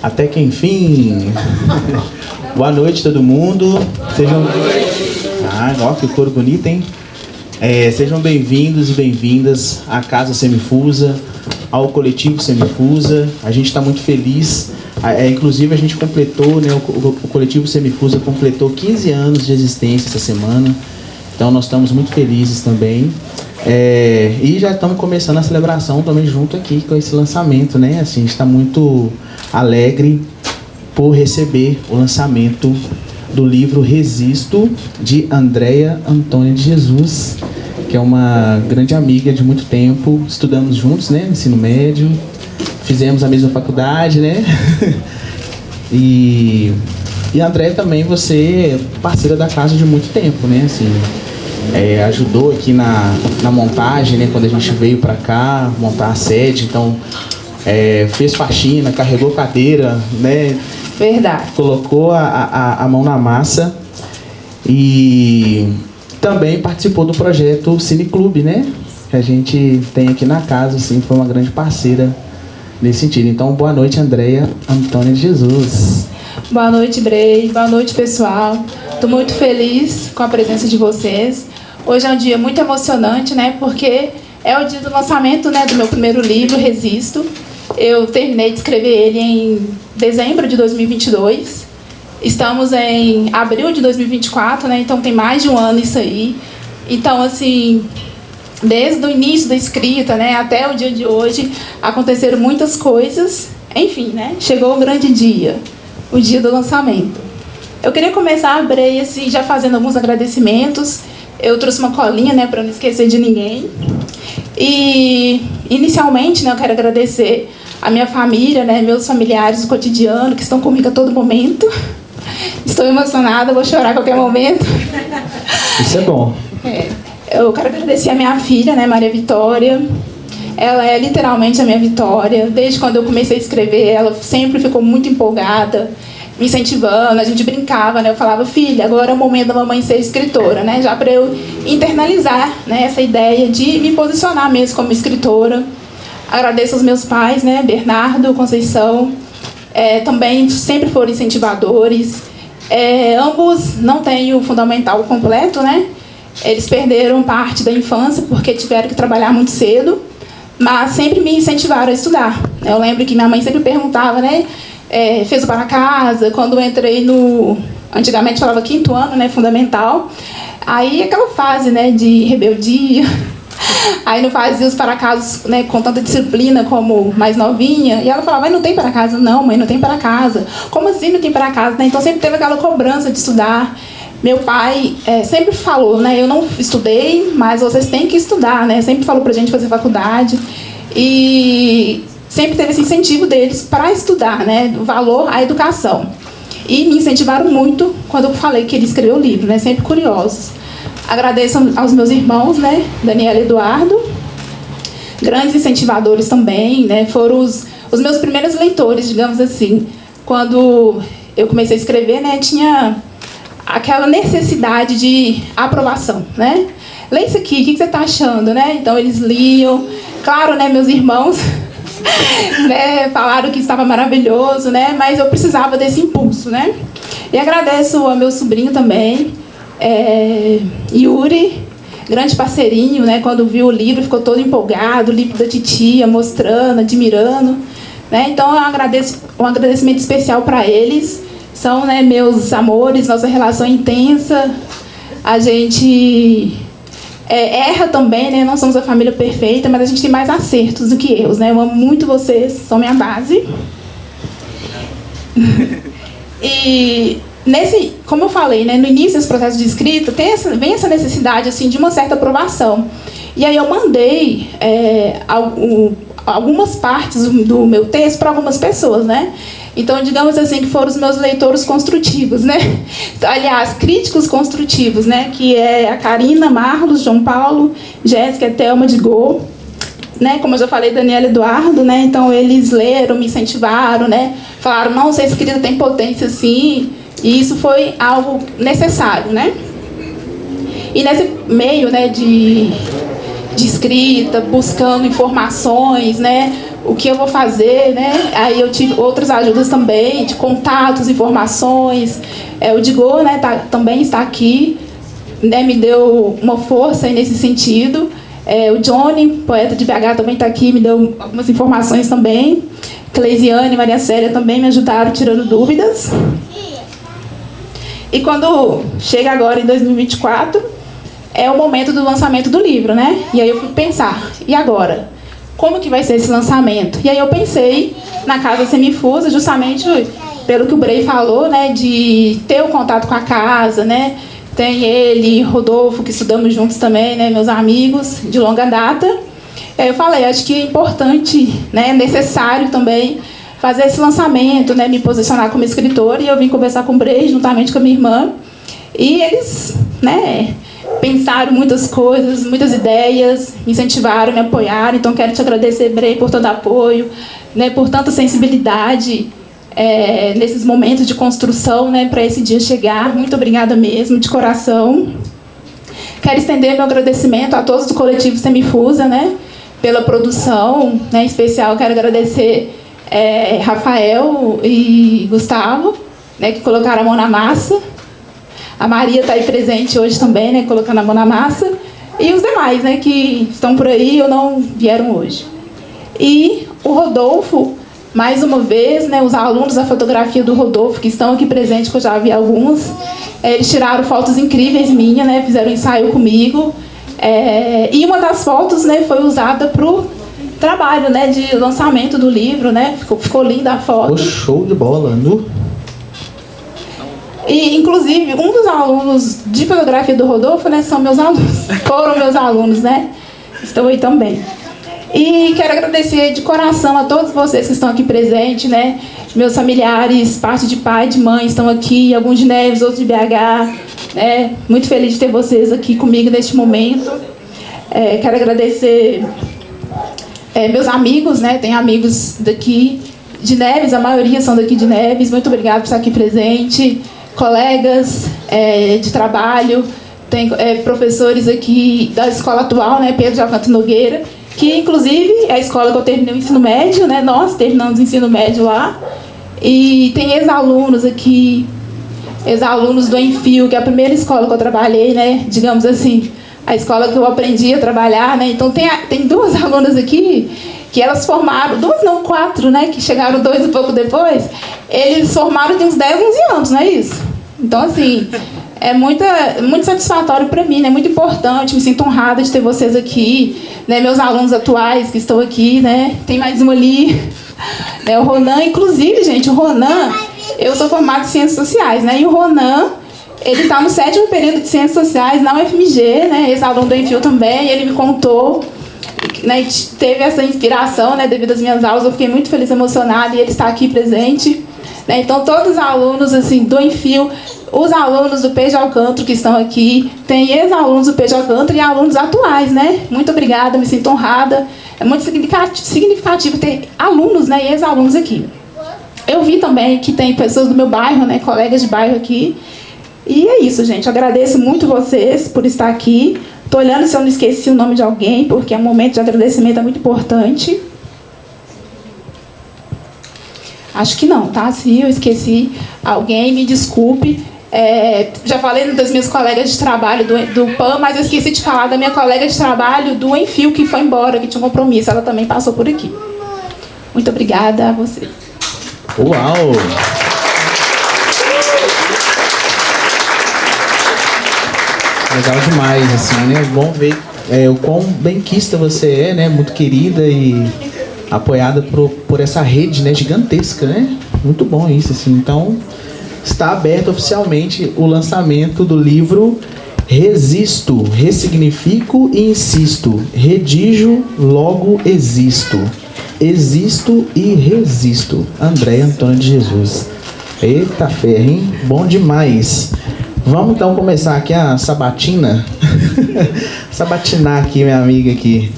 Até que enfim. Boa noite, todo mundo. Sejam... ó, que cor bonita, hein? Sejam bem-vindos e bem-vindas à Casa Semifusa, ao Coletivo Semifusa. A gente está muito feliz. Inclusive, a gente completou, né, o Coletivo Semifusa completou 15 anos de existência essa semana. Então, nós estamos muito felizes também. E já estamos começando a celebração também junto aqui com esse lançamento, né? Assim, a gente está muito alegre por receber o lançamento do livro Resisto, de Andréia Antônia de Jesus, que é uma grande amiga de muito tempo. Estudamos juntos, né, no ensino médio, fizemos a mesma faculdade, né? E Andréia também, você é parceira da casa de muito tempo, né? Assim, ajudou aqui na montagem, né, quando a gente veio para cá montar a sede. Então, fez faxina, carregou cadeira, né? Verdade. Colocou a mão na massa e também participou do projeto Cineclube, né? Que a gente tem aqui na casa, assim, foi uma grande parceira nesse sentido. Então, boa noite, Andréia Antônia de Jesus. Boa noite, Brei. Boa noite, pessoal. Estou muito feliz com a presença de vocês. Hoje é um dia muito emocionante, né? Porque é o dia do lançamento, né, do meu primeiro livro, Resisto. Eu terminei de escrever ele em dezembro de 2022. Estamos em abril de 2024, né? Então tem mais de um ano isso aí. Então, assim, desde o início da escrita, né, até o dia de hoje, aconteceram muitas coisas. Enfim, né? Chegou o grande dia, o dia do lançamento. Eu queria começar a abrir, assim, já fazendo alguns agradecimentos. Eu trouxe uma colinha, né, para não esquecer de ninguém. E, inicialmente, né, eu quero agradecer a minha família, né, meus familiares do cotidiano, que estão comigo a todo momento. Estou emocionada, vou chorar a qualquer momento. Isso é bom. Eu quero agradecer a minha filha, né, Maria Vitória. Ela é literalmente a minha vitória. Desde quando eu comecei a escrever, ela sempre ficou muito empolgada, me incentivando. A gente brincava, né? Eu falava, filha, agora é o momento da mamãe ser escritora, né? Já para eu internalizar, né, essa ideia de me posicionar mesmo como escritora. Agradeço aos meus pais, né, Bernardo, Conceição, também sempre foram incentivadores. Ambos não têm o fundamental completo, né? Eles perderam parte da infância porque tiveram que trabalhar muito cedo, mas sempre me incentivaram a estudar. Eu lembro que minha mãe sempre perguntava, né? Fez o para casa, quando eu entrei no... Antigamente falava 5º ano, né? Fundamental. Aí aquela fase, né, de rebeldia. Aí não fazia os para-casos, né, com tanta disciplina como mais novinha. E ela falava, mas não tem para casa? Não, mãe, não tem para casa. Como assim não tem para casa? Né? Então sempre teve aquela cobrança de estudar. Meu pai sempre falou, né, eu não estudei, mas vocês têm que estudar, né? Sempre falou pra gente fazer faculdade. E sempre teve esse incentivo deles para estudar, né? O valor à educação. E me incentivaram muito quando eu falei que ele escreveu o livro, né? Sempre curiosos. Agradeço aos meus irmãos, né? Daniela e Eduardo. Grandes incentivadores também, né? Foram os meus primeiros leitores, digamos assim. Quando eu comecei a escrever, né? Tinha aquela necessidade de aprovação, né? Lê isso aqui, o que você está achando, né? Então eles liam. Claro, né? Meus irmãos... né, falaram que estava maravilhoso, né, mas eu precisava desse impulso, né? E agradeço ao meu sobrinho também, Yuri, grande parceirinho, né? Quando viu o livro ficou todo empolgado, o livro da titia, mostrando, admirando, né? Então eu agradeço, um agradecimento especial para eles. São, né, meus amores, nossa relação é intensa. A gente erra também, né? Não somos a família perfeita, mas a gente tem mais acertos do que erros, né? Eu amo muito vocês, são minha base. E como eu falei, né, no início desse processo de escrita, vem essa necessidade assim, de uma certa aprovação. E aí eu mandei algumas partes do meu texto para algumas pessoas, né? Então, digamos assim, que foram os meus leitores construtivos, né? Aliás, críticos construtivos, né? Que é a Karina, Marlos, João Paulo, Jéssica, Thelma de Gol, né? Como eu já falei, Daniela e Eduardo, né? Então, eles leram, me incentivaram, né? Falaram, não, sua escrita tem potência, sim. E isso foi algo necessário, né? E nesse meio, né, de escrita, buscando informações, né, o que eu vou fazer, né, aí eu tive outras ajudas também, de contatos, informações, o Digô, né, também está aqui, né, me deu uma força aí nesse sentido, o Johnny, poeta de BH, também está aqui, me deu algumas informações também, Cleisiane e Maria Célia também me ajudaram tirando dúvidas. E quando chega agora em 2024, é o momento do lançamento do livro, né? E aí eu fui pensar, e agora? Como que vai ser esse lançamento? E aí eu pensei na Casa Semifusa, justamente pelo que o Brei falou, né? De ter o contato com a casa, né? Tem ele, Rodolfo, que estudamos juntos também, né? Meus amigos de longa data. Eu falei, acho que é importante, né? Necessário também fazer esse lançamento, né? Me posicionar como escritora. E eu vim conversar com o Brei, juntamente com a minha irmã. E eles, né? Pensaram muitas coisas, muitas ideias, me incentivaram, me apoiaram. Então, quero te agradecer, Brei, por todo apoio, né, por tanta sensibilidade nesses momentos de construção, né, para esse dia chegar. Muito obrigada mesmo, de coração. Quero estender meu agradecimento a todos do coletivo Semifusa, né, pela produção, né, em especial quero agradecer Rafael e Gustavo, né, que colocaram a mão na massa. A Maria está aí presente hoje também, né, colocando a mão na massa. E os demais, né, que estão por aí ou não vieram hoje. E o Rodolfo, mais uma vez, né, os alunos da fotografia do Rodolfo, que estão aqui presentes, que eu já vi alguns, eles tiraram fotos incríveis minhas, né, fizeram um ensaio comigo. E uma das fotos, né, foi usada para o trabalho, né, de lançamento do livro, né, ficou linda a foto. Oh, show de bola, nu. E, inclusive, um dos alunos de fotografia do Rodolfo, né, são meus alunos. Foram meus alunos, né? Estou aí também. E quero agradecer de coração a todos vocês que estão aqui presentes, né? Meus familiares, parte de pai, de mãe, estão aqui. Alguns de Neves, outros de BH. Né? Muito feliz de ter vocês aqui comigo neste momento. Quero agradecer meus amigos, né? Tem amigos daqui de Neves, a maioria são daqui de Neves. Muito obrigada por estar aqui presente. Colegas de trabalho, tem professores aqui da escola atual, né, Pedro de Alcântara Nogueira, que inclusive é a escola que eu terminei o ensino médio, né, nós terminamos o ensino médio lá, e tem ex-alunos aqui, ex-alunos do Enfio, que é a primeira escola que eu trabalhei, né, digamos assim, a escola que eu aprendi a trabalhar, né, então tem duas alunas aqui, que elas formaram, 2 não, 4, né, que chegaram 2 e pouco depois, eles formaram de uns 10, 11 anos, não é isso? Então, assim, é muito satisfatório para mim, né, muito importante, me sinto honrada de ter vocês aqui, né, meus alunos atuais que estão aqui, né, tem mais um ali, né, o Ronan, inclusive, gente, o Ronan, eu sou formada em Ciências Sociais, né, e o Ronan, ele está no 7º período de Ciências Sociais na UFMG, né, ex-aluno do Enfio também, e ele me contou, né, teve essa inspiração, né, devido às minhas aulas, eu fiquei muito feliz, emocionada, e ele está aqui presente, né, então todos os alunos assim, do Enfio, os alunos do P de Alcântara que estão aqui, tem ex-alunos do P de Alcântara e alunos atuais, né, muito obrigada, me sinto honrada, é muito significativo ter alunos, né, e ex-alunos aqui. Eu vi também que tem pessoas do meu bairro, né, colegas de bairro aqui, e é isso, gente, eu agradeço muito vocês por estar aqui. Estou olhando se eu não esqueci o nome de alguém, porque é um momento de agradecimento, é muito importante. Acho que não, tá? Se eu esqueci alguém, me desculpe. Já falei das minhas colegas de trabalho do PAN, mas eu esqueci de falar da minha colega de trabalho do Enfio, que foi embora, que tinha um compromisso. Ela também passou por aqui. Muito obrigada a vocês. Uau! Legal demais, assim, né? Bom ver o quão benquista você é, né? Muito querida e apoiada por essa rede, né? Gigantesca, né? Muito bom isso, assim. Então, está aberto oficialmente o lançamento do livro Resisto, Ressignifico e Insisto. Redijo, logo existo. Existo e resisto. André Antônio de Jesus. Eita ferro, hein? Bom demais. Vamos então começar aqui a sabatina. Sabatinar aqui, minha amiga aqui.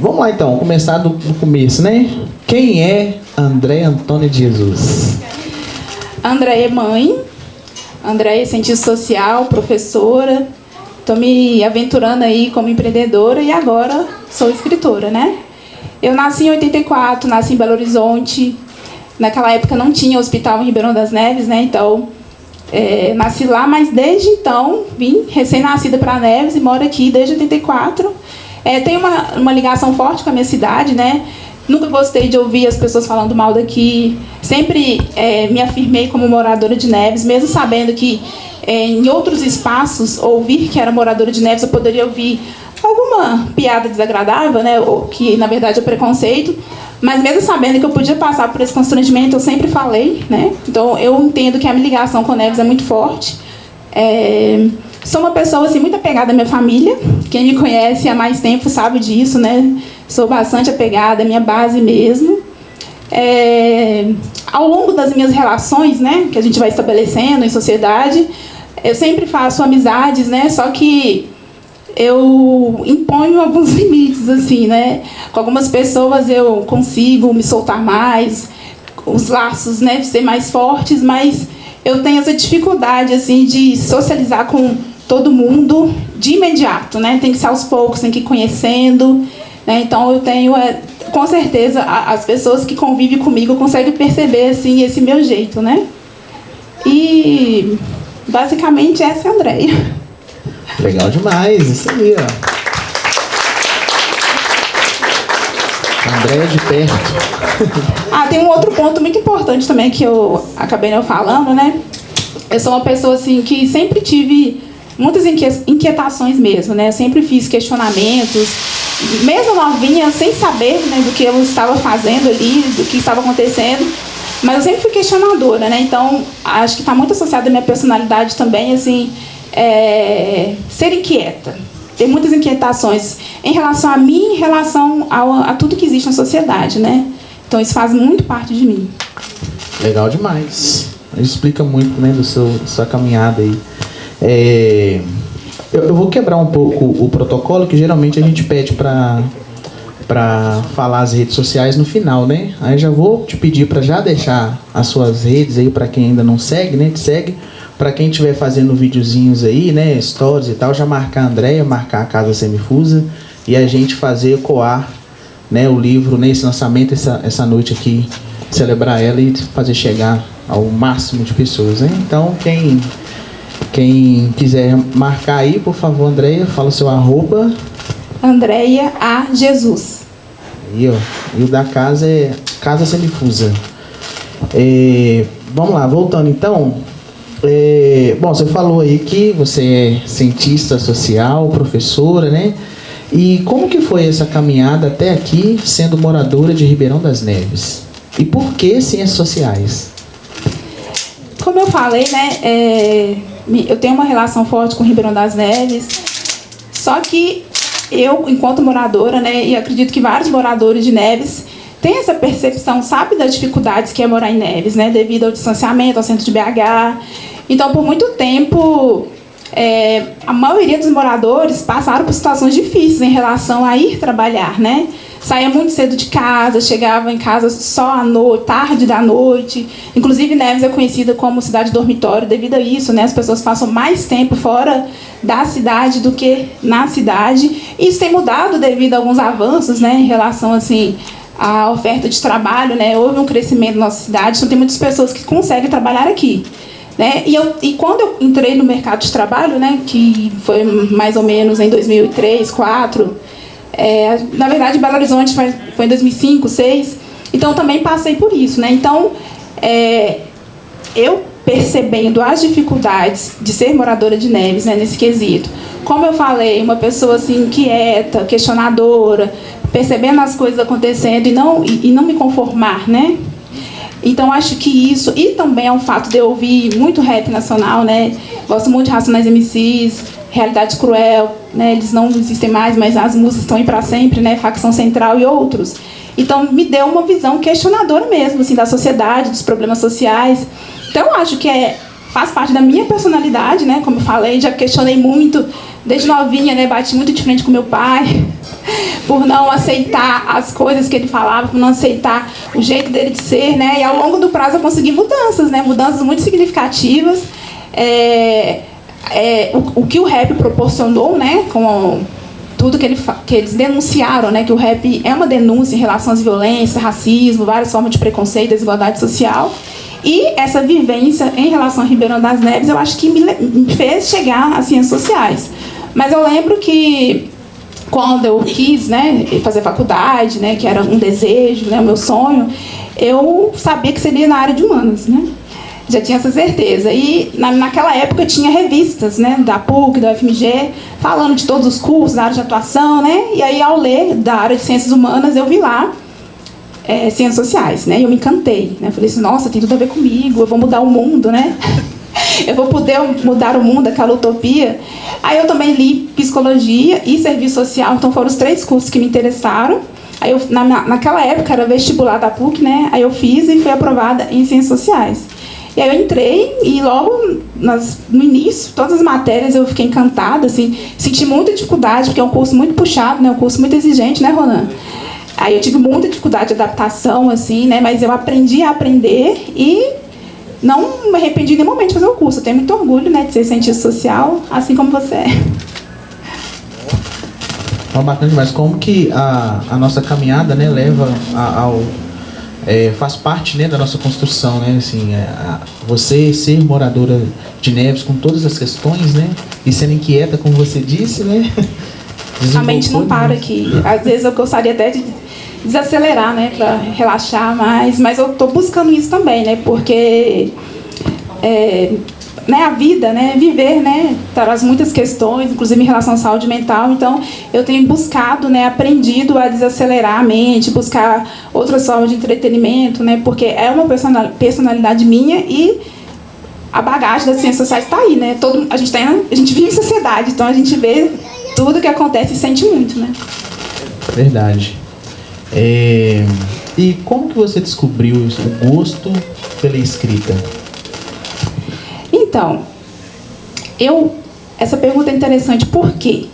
Vamos lá então, começar do começo, né? Quem é André Antônio de Jesus? Andréia é mãe, Andréia é cientista social, professora. Estou me aventurando aí como empreendedora e agora sou escritora, né? Eu nasci em 84, nasci em Belo Horizonte. Naquela época não tinha hospital em Ribeirão das Neves, né? Então, nasci lá, mas desde então vim recém-nascida para Neves e moro aqui desde 84. Tenho uma ligação forte com a minha cidade, né? Nunca gostei de ouvir as pessoas falando mal daqui. Sempre me afirmei como moradora de Neves, mesmo sabendo que em outros espaços, ouvir que era moradora de Neves, eu poderia ouvir alguma piada desagradável, né? Ou que, na verdade, é preconceito. Mas mesmo sabendo que eu podia passar por esse constrangimento, eu sempre falei, né? Então, eu entendo que a minha ligação com Neves é muito forte. Sou uma pessoa assim, muito apegada à minha família. Quem me conhece há mais tempo sabe disso, né? Sou bastante apegada à minha base mesmo. Ao longo das minhas relações, né, que a gente vai estabelecendo em sociedade, eu sempre faço amizades, né? Só que eu imponho alguns limites, assim, né? Com algumas pessoas eu consigo me soltar mais, os laços, né, ser mais fortes, mas eu tenho essa dificuldade, assim, de socializar com todo mundo de imediato, né? Tem que ser aos poucos, tem que ir conhecendo, né? Então eu tenho, com certeza, as pessoas que convivem comigo conseguem perceber, assim, esse meu jeito, né? E basicamente essa é a Andréia. Legal demais, isso aí, ó. Andréia de perto. Tem um outro ponto muito importante também que eu acabei não falando, né? Eu sou uma pessoa, assim, que sempre tive muitas inquietações mesmo, né? Eu sempre fiz questionamentos, mesmo novinha, sem saber, né, do que eu estava fazendo ali, do que estava acontecendo, mas eu sempre fui questionadora, né? Então, acho que está muito associada à minha personalidade também, assim, ser inquieta, ter muitas inquietações em relação a mim, em relação a tudo que existe na sociedade, né? Então, isso faz muito parte de mim. Legal demais. Isso explica muito, né, da sua caminhada aí. Eu vou quebrar um pouco o protocolo, que geralmente a gente pede para falar as redes sociais no final, né? Aí já vou te pedir para já deixar as suas redes aí para quem ainda não segue, né? Te segue. Para quem estiver fazendo videozinhos aí, né, stories e tal, já marcar a Andréia, marcar a Casa Semifusa e a gente fazer ecoar, né, o livro, né, esse lançamento, essa noite aqui, celebrar ela e fazer chegar ao máximo de pessoas, né? Então, quem quiser marcar aí, por favor, Andréia, fala o seu @. Andréia A. Jesus. Aí, ó. E o da casa é Casa Semifusa. Vamos lá, voltando então. Bom, você falou aí que você é cientista social, professora, né? E como que foi essa caminhada até aqui, sendo moradora de Ribeirão das Neves? E por que ciências sociais? Como eu falei, né, eu tenho uma relação forte com Ribeirão das Neves, só que eu, enquanto moradora, né, e acredito que vários moradores de Neves têm essa percepção, sabe, das dificuldades que é morar em Neves, né, devido ao distanciamento, ao centro de BH. Então, por muito tempo, a maioria dos moradores passaram por situações difíceis em relação a ir trabalhar, né? Saía muito cedo de casa, chegava em casa só à noite, tarde da noite. Inclusive, Neves é conhecida como cidade dormitório devido a isso, né? As pessoas passam mais tempo fora da cidade do que na cidade. Isso tem mudado devido a alguns avanços, né, em relação, assim, à oferta de trabalho, né? Houve um crescimento na nossa cidade, então tem muitas pessoas que conseguem trabalhar aqui, né? E quando eu entrei no mercado de trabalho, né, que foi mais ou menos em 2003, 2004, na verdade, Belo Horizonte foi em 2005, 2006, então também passei por isso, né? Então, eu percebendo as dificuldades de ser moradora de Neves, né, nesse quesito, como eu falei, uma pessoa assim, inquieta, questionadora, percebendo as coisas acontecendo e não me conformar, né? Então, acho que isso, e também é um fato de eu ouvir muito rap nacional, né? Gosto muito de Racionais MCs, Realidade Cruel, né? Eles não existem mais, mas as músicas estão aí para sempre, né? Facção Central e outros. Então, me deu uma visão questionadora mesmo, assim, da sociedade, dos problemas sociais. Então, acho que faz parte da minha personalidade, né? Como eu falei, já questionei muito, desde novinha, né? Bati muito de frente com meu pai, por não aceitar as coisas que ele falava, por não aceitar o jeito dele de ser, né? E ao longo do prazo eu consegui mudanças, né? Mudanças muito significativas. O que o rap proporcionou, né? Com tudo que eles denunciaram, né? Que o rap é uma denúncia em relação às violências, racismo, várias formas de preconceito, desigualdade social. E essa vivência em relação a Ribeirão das Neves, eu acho que me fez chegar às ciências sociais. Mas eu lembro que quando eu quis, né, fazer faculdade, né, que era um desejo, né, o meu sonho, eu sabia que seria na área de humanas, né? Já tinha essa certeza. E naquela época tinha revistas, né, da PUC, da UFMG, falando de todos os cursos da área de atuação, né? E aí, ao ler da área de ciências humanas, eu vi lá ciências sociais, né? E eu me encantei, né? Falei assim, nossa, tem tudo a ver comigo, eu vou mudar o mundo, né? Eu vou poder mudar o mundo, aquela utopia. Aí eu também li psicologia e serviço social, então foram os 3 cursos que me interessaram. Aí eu, naquela época era vestibular da PUC, né? Aí eu fiz e fui aprovada em ciências sociais. E aí eu entrei e logo no início, todas as matérias eu fiquei encantada, assim, senti muita dificuldade, porque é um curso muito puxado, né? Um curso muito exigente, né, Ronan? Aí eu tive muita dificuldade de adaptação, assim, né? Mas eu aprendi a aprender e não me arrependi em nenhum momento de fazer o curso. Eu tenho muito orgulho, né, de ser cientista social, assim como você é. Bacana demais. Como que a nossa caminhada, né, leva faz parte, né, da nossa construção, né, assim, você ser moradora de Neves com todas as questões, né, e sendo inquieta, como você disse, né. A mente não para aqui. Às vezes eu gostaria até de desacelerar, né, para relaxar mais, mas eu estou buscando isso também, né, porque né, a vida, né, viver, né, traz muitas questões, inclusive em relação à saúde mental, então eu tenho buscado, né, aprendido a desacelerar a mente, buscar outras formas de entretenimento, né, porque é uma personalidade minha e a bagagem das ciências sociais está aí, né, a gente vive em sociedade, então a gente vê tudo que acontece e sente muito, né. Verdade. E como que você descobriu o gosto pela escrita? Então, essa pergunta é interessante porque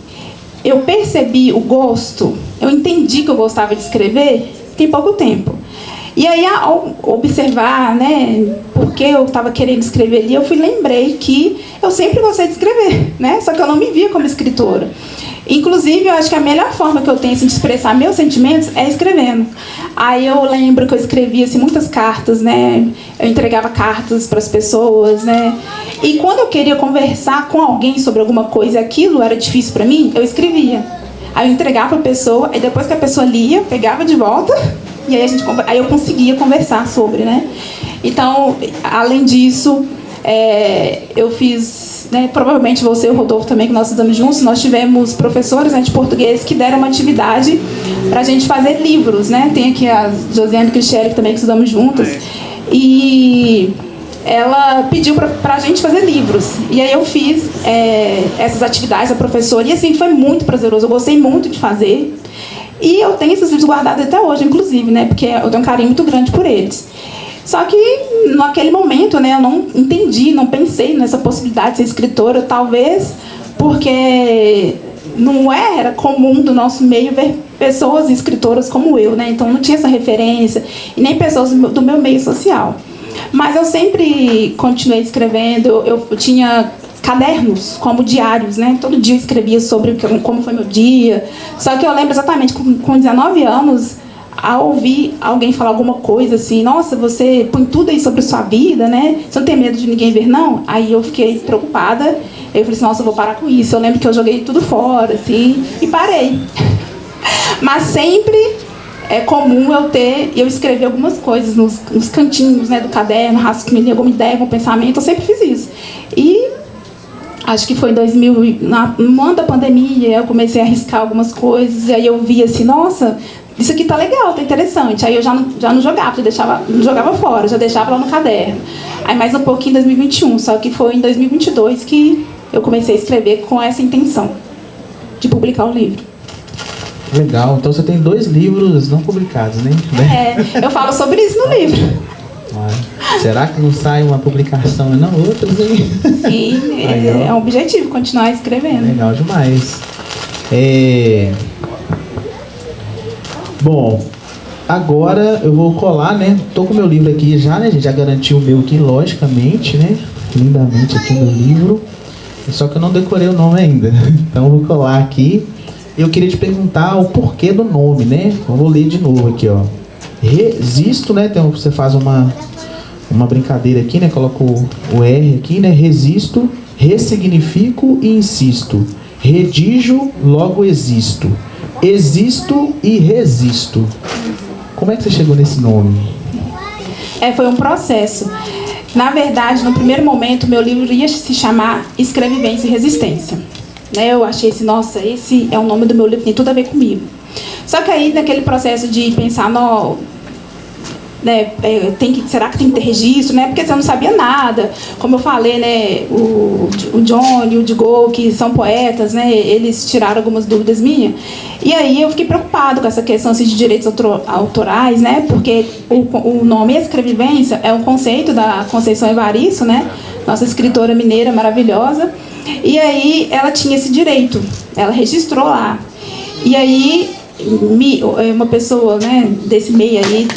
eu percebi o gosto, eu entendi que eu gostava de escrever tem pouco tempo. E aí, ao observar, né, por que eu estava querendo escrever ali, eu lembrei que eu sempre gostei de escrever, né, só que eu não me via como escritora. Inclusive, eu acho que a melhor forma que eu tenho assim, de expressar meus sentimentos é escrevendo. Aí eu lembro que eu escrevia assim, muitas cartas, né? Eu entregava cartas para as pessoas, né? E quando eu queria conversar com alguém sobre alguma coisa e aquilo era difícil para mim, eu escrevia. Aí eu entregava para a pessoa, e depois que a pessoa lia, pegava de volta, e aí eu conseguia conversar sobre, né? Então, além disso, eu fiz... Né, provavelmente você e o Rodolfo também, que nós estudamos juntos, nós tivemos professores, né, de português que deram uma atividade para a gente fazer livros, né? Tem aqui a Josiane Cristieri, também, que estudamos juntas, e ela pediu para a gente fazer livros. E aí eu fiz essas atividades, a professora, e assim, foi muito prazeroso, eu gostei muito de fazer. E eu tenho esses livros guardados até hoje, inclusive, né, porque eu tenho um carinho muito grande por eles. Só que, naquele momento, né, eu não entendi, não pensei nessa possibilidade de ser escritora, talvez porque não era comum do nosso meio ver pessoas escritoras como eu, né? Então não tinha essa referência, e nem pessoas do meu meio social. Mas eu sempre continuei escrevendo, eu tinha cadernos como diários, né? Todo dia eu escrevia sobre como foi meu dia. Só que eu lembro exatamente, com 19 anos, ao ouvir alguém falar alguma coisa assim, nossa, você põe tudo aí sobre a sua vida, né? Você não tem medo de ninguém ver, não? Aí eu fiquei preocupada, eu falei assim, nossa, eu vou parar com isso. Eu lembro que eu joguei tudo fora, assim, e parei. Mas sempre é comum eu escrever algumas coisas nos cantinhos, né, do caderno, rascunho, alguma ideia, algum pensamento, eu sempre fiz isso. E acho que foi em 2000, no ano da pandemia, eu comecei a arriscar algumas coisas, e aí eu vi assim, nossa, isso aqui tá legal, tá interessante. Aí eu já não jogava, não jogava fora, já deixava lá no caderno. Aí mais um pouquinho em 2021, só que foi em 2022 que eu comecei a escrever com essa intenção de publicar um livro. Legal, então você tem 2 livros não publicados, né? Eu falo sobre isso no livro. Será que não sai uma publicação e não outras, hein? Sim, é um objetivo, continuar escrevendo. Legal demais. Bom, agora eu vou colar, né? Tô com o meu livro aqui já, né? A gente já garantiu o meu aqui, logicamente, né? Lindamente aqui o meu livro. Só que eu não decorei o nome ainda. Então eu vou colar aqui. Eu queria te perguntar o porquê do nome, né? Eu vou ler de novo aqui, ó. Resisto, né? Então você faz uma brincadeira aqui, né? Coloca o R aqui, né? Resisto, ressignifico e insisto. Redijo, logo existo. Existo e resisto. Como é que você chegou nesse nome? Foi um processo. Na verdade, no primeiro momento, meu livro ia se chamar Escrevivência e Resistência. Eu achei nossa, esse é o nome do meu livro, tem tudo a ver comigo. Só que aí, naquele processo de pensar, será que tem que ter registro, né? Porque você não sabia nada. Como eu falei, né? O John e o Diego, que são poetas, né? Eles tiraram algumas dúvidas minhas. E aí eu fiquei preocupado com essa questão assim, de direitos autorais, né? Porque o nome Escrevivência é um conceito da Conceição Evaristo, né? Nossa escritora mineira maravilhosa. E aí ela tinha esse direito, ela registrou lá. E aí uma pessoa, né, desse meio aí,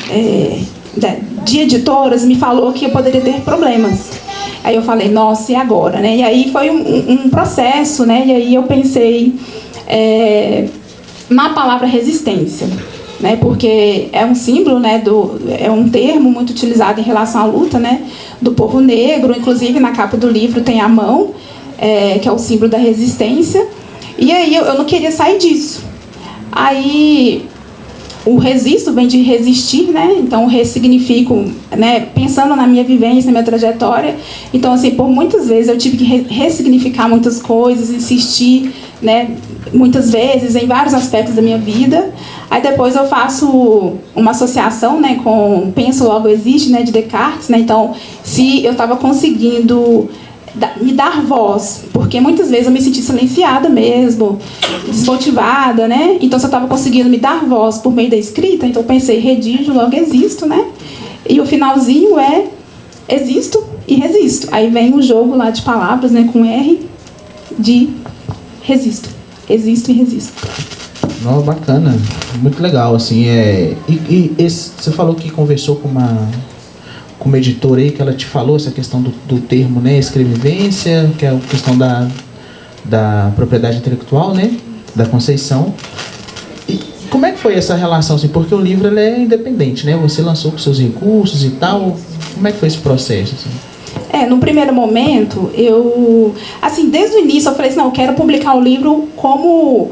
de editoras, me falou que eu poderia ter problemas. Aí eu falei, nossa, e agora, né? E aí foi um processo, né? E aí eu pensei na palavra resistência, né? Porque é um símbolo, né? É um termo muito utilizado em relação à luta, né? Do povo negro. Inclusive na capa do livro tem a mão, que é o símbolo da resistência. E aí eu não queria sair disso. Aí o resisto vem de resistir, né? Então ressignifico, né? Pensando na minha vivência, na minha trajetória. Então assim, por muitas vezes eu tive que ressignificar muitas coisas, insistir, né? Muitas vezes em vários aspectos da minha vida. Aí depois eu faço uma associação, né? Com Penso Logo Existe, né? De Descartes, né? Então se eu estava conseguindo me dar voz, porque muitas vezes eu me senti silenciada mesmo, desmotivada, né? Então se eu estava conseguindo me dar voz por meio da escrita, então eu pensei, redijo, logo existo, né? E o finalzinho é existo e resisto. Aí vem o jogo lá de palavras, né, com R, de resisto. Existo e resisto. Não, bacana, muito legal, assim, você falou que conversou com uma editora aí, que ela te falou essa questão do termo, né, escrevivência, que é a questão da propriedade intelectual, né, da Conceição. E como é que foi essa relação, assim, porque o livro ele é independente, né, você lançou com seus recursos e tal, como é que foi esse processo, assim? No primeiro momento, assim, desde o início eu falei assim, não, eu quero publicar o livro como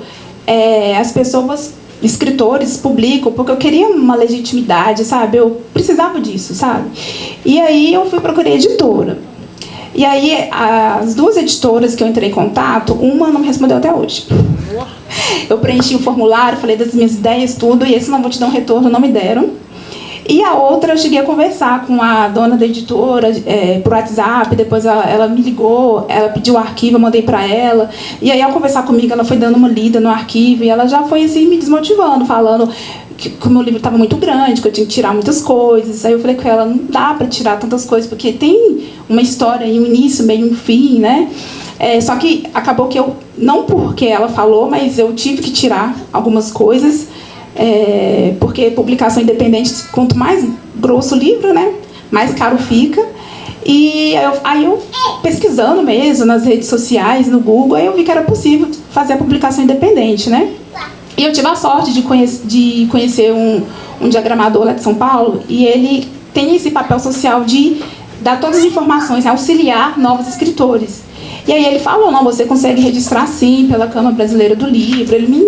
as pessoas, escritores, publicam, porque eu queria uma legitimidade, sabe? Eu precisava disso, sabe? E aí eu procurei editora. E aí as duas editoras que eu entrei em contato, uma não me respondeu até hoje. Eu preenchi o formulário, falei das minhas ideias, tudo, e esse não vou te dar um retorno, não me deram. E a outra, eu cheguei a conversar com a dona da editora por WhatsApp, depois ela me ligou, ela pediu o arquivo, eu mandei para ela. E aí, ao conversar comigo, ela foi dando uma lida no arquivo e ela já foi assim, me desmotivando, falando que o meu livro estava muito grande, que eu tinha que tirar muitas coisas. Aí eu falei com ela, não dá para tirar tantas coisas, porque tem uma história e um início, meio um fim, né? Só que acabou que eu, não porque ela falou, mas eu tive que tirar algumas coisas, porque publicação independente, quanto mais grosso o livro, né, mais caro fica. E aí eu pesquisando mesmo nas redes sociais, no Google, aí eu vi que era possível fazer a publicação independente, né? E eu tive a sorte de conhecer um diagramador lá de São Paulo, e ele tem esse papel social de dar todas as informações, auxiliar novos escritores. E aí ele falou, não, você consegue registrar sim pela Câmara Brasileira do Livro. Ele me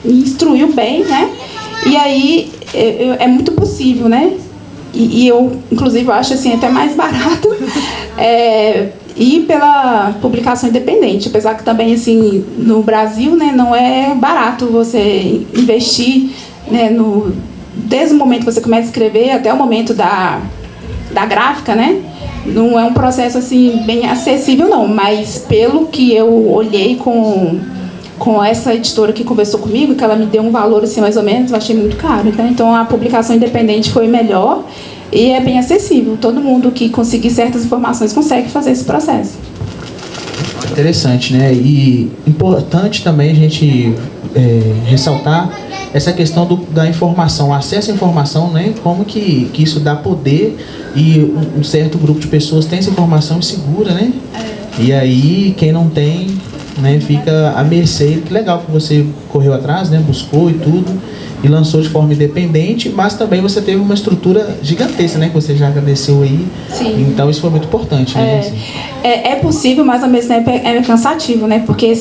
instruiu bem, né? E aí é muito possível, né? E eu, inclusive, eu acho assim, até mais barato ir pela publicação independente. Apesar que também, assim, no Brasil, né, não é barato você investir, né, desde o momento que você começa a escrever até o momento da gráfica, né? Não é um processo assim bem acessível, não, mas pelo que eu olhei com essa editora que conversou comigo, que ela me deu um valor assim mais ou menos, eu achei muito caro, né? Então a publicação independente foi melhor e é bem acessível. Todo mundo que conseguir certas informações consegue fazer esse processo. Interessante, né? E importante também a gente ressaltar essa questão da informação, acesso à informação, né? Como que isso dá poder e um certo grupo de pessoas tem essa informação e segura, né? E aí, quem não tem, né, fica à mercê. Que legal que você correu atrás, né? Buscou e tudo, e lançou de forma independente, mas também você teve uma estrutura gigantesca, né? Que você já agradeceu aí. Sim. Então isso foi muito importante, né? Assim. É possível, mas ao mesmo tempo é cansativo, né? Porque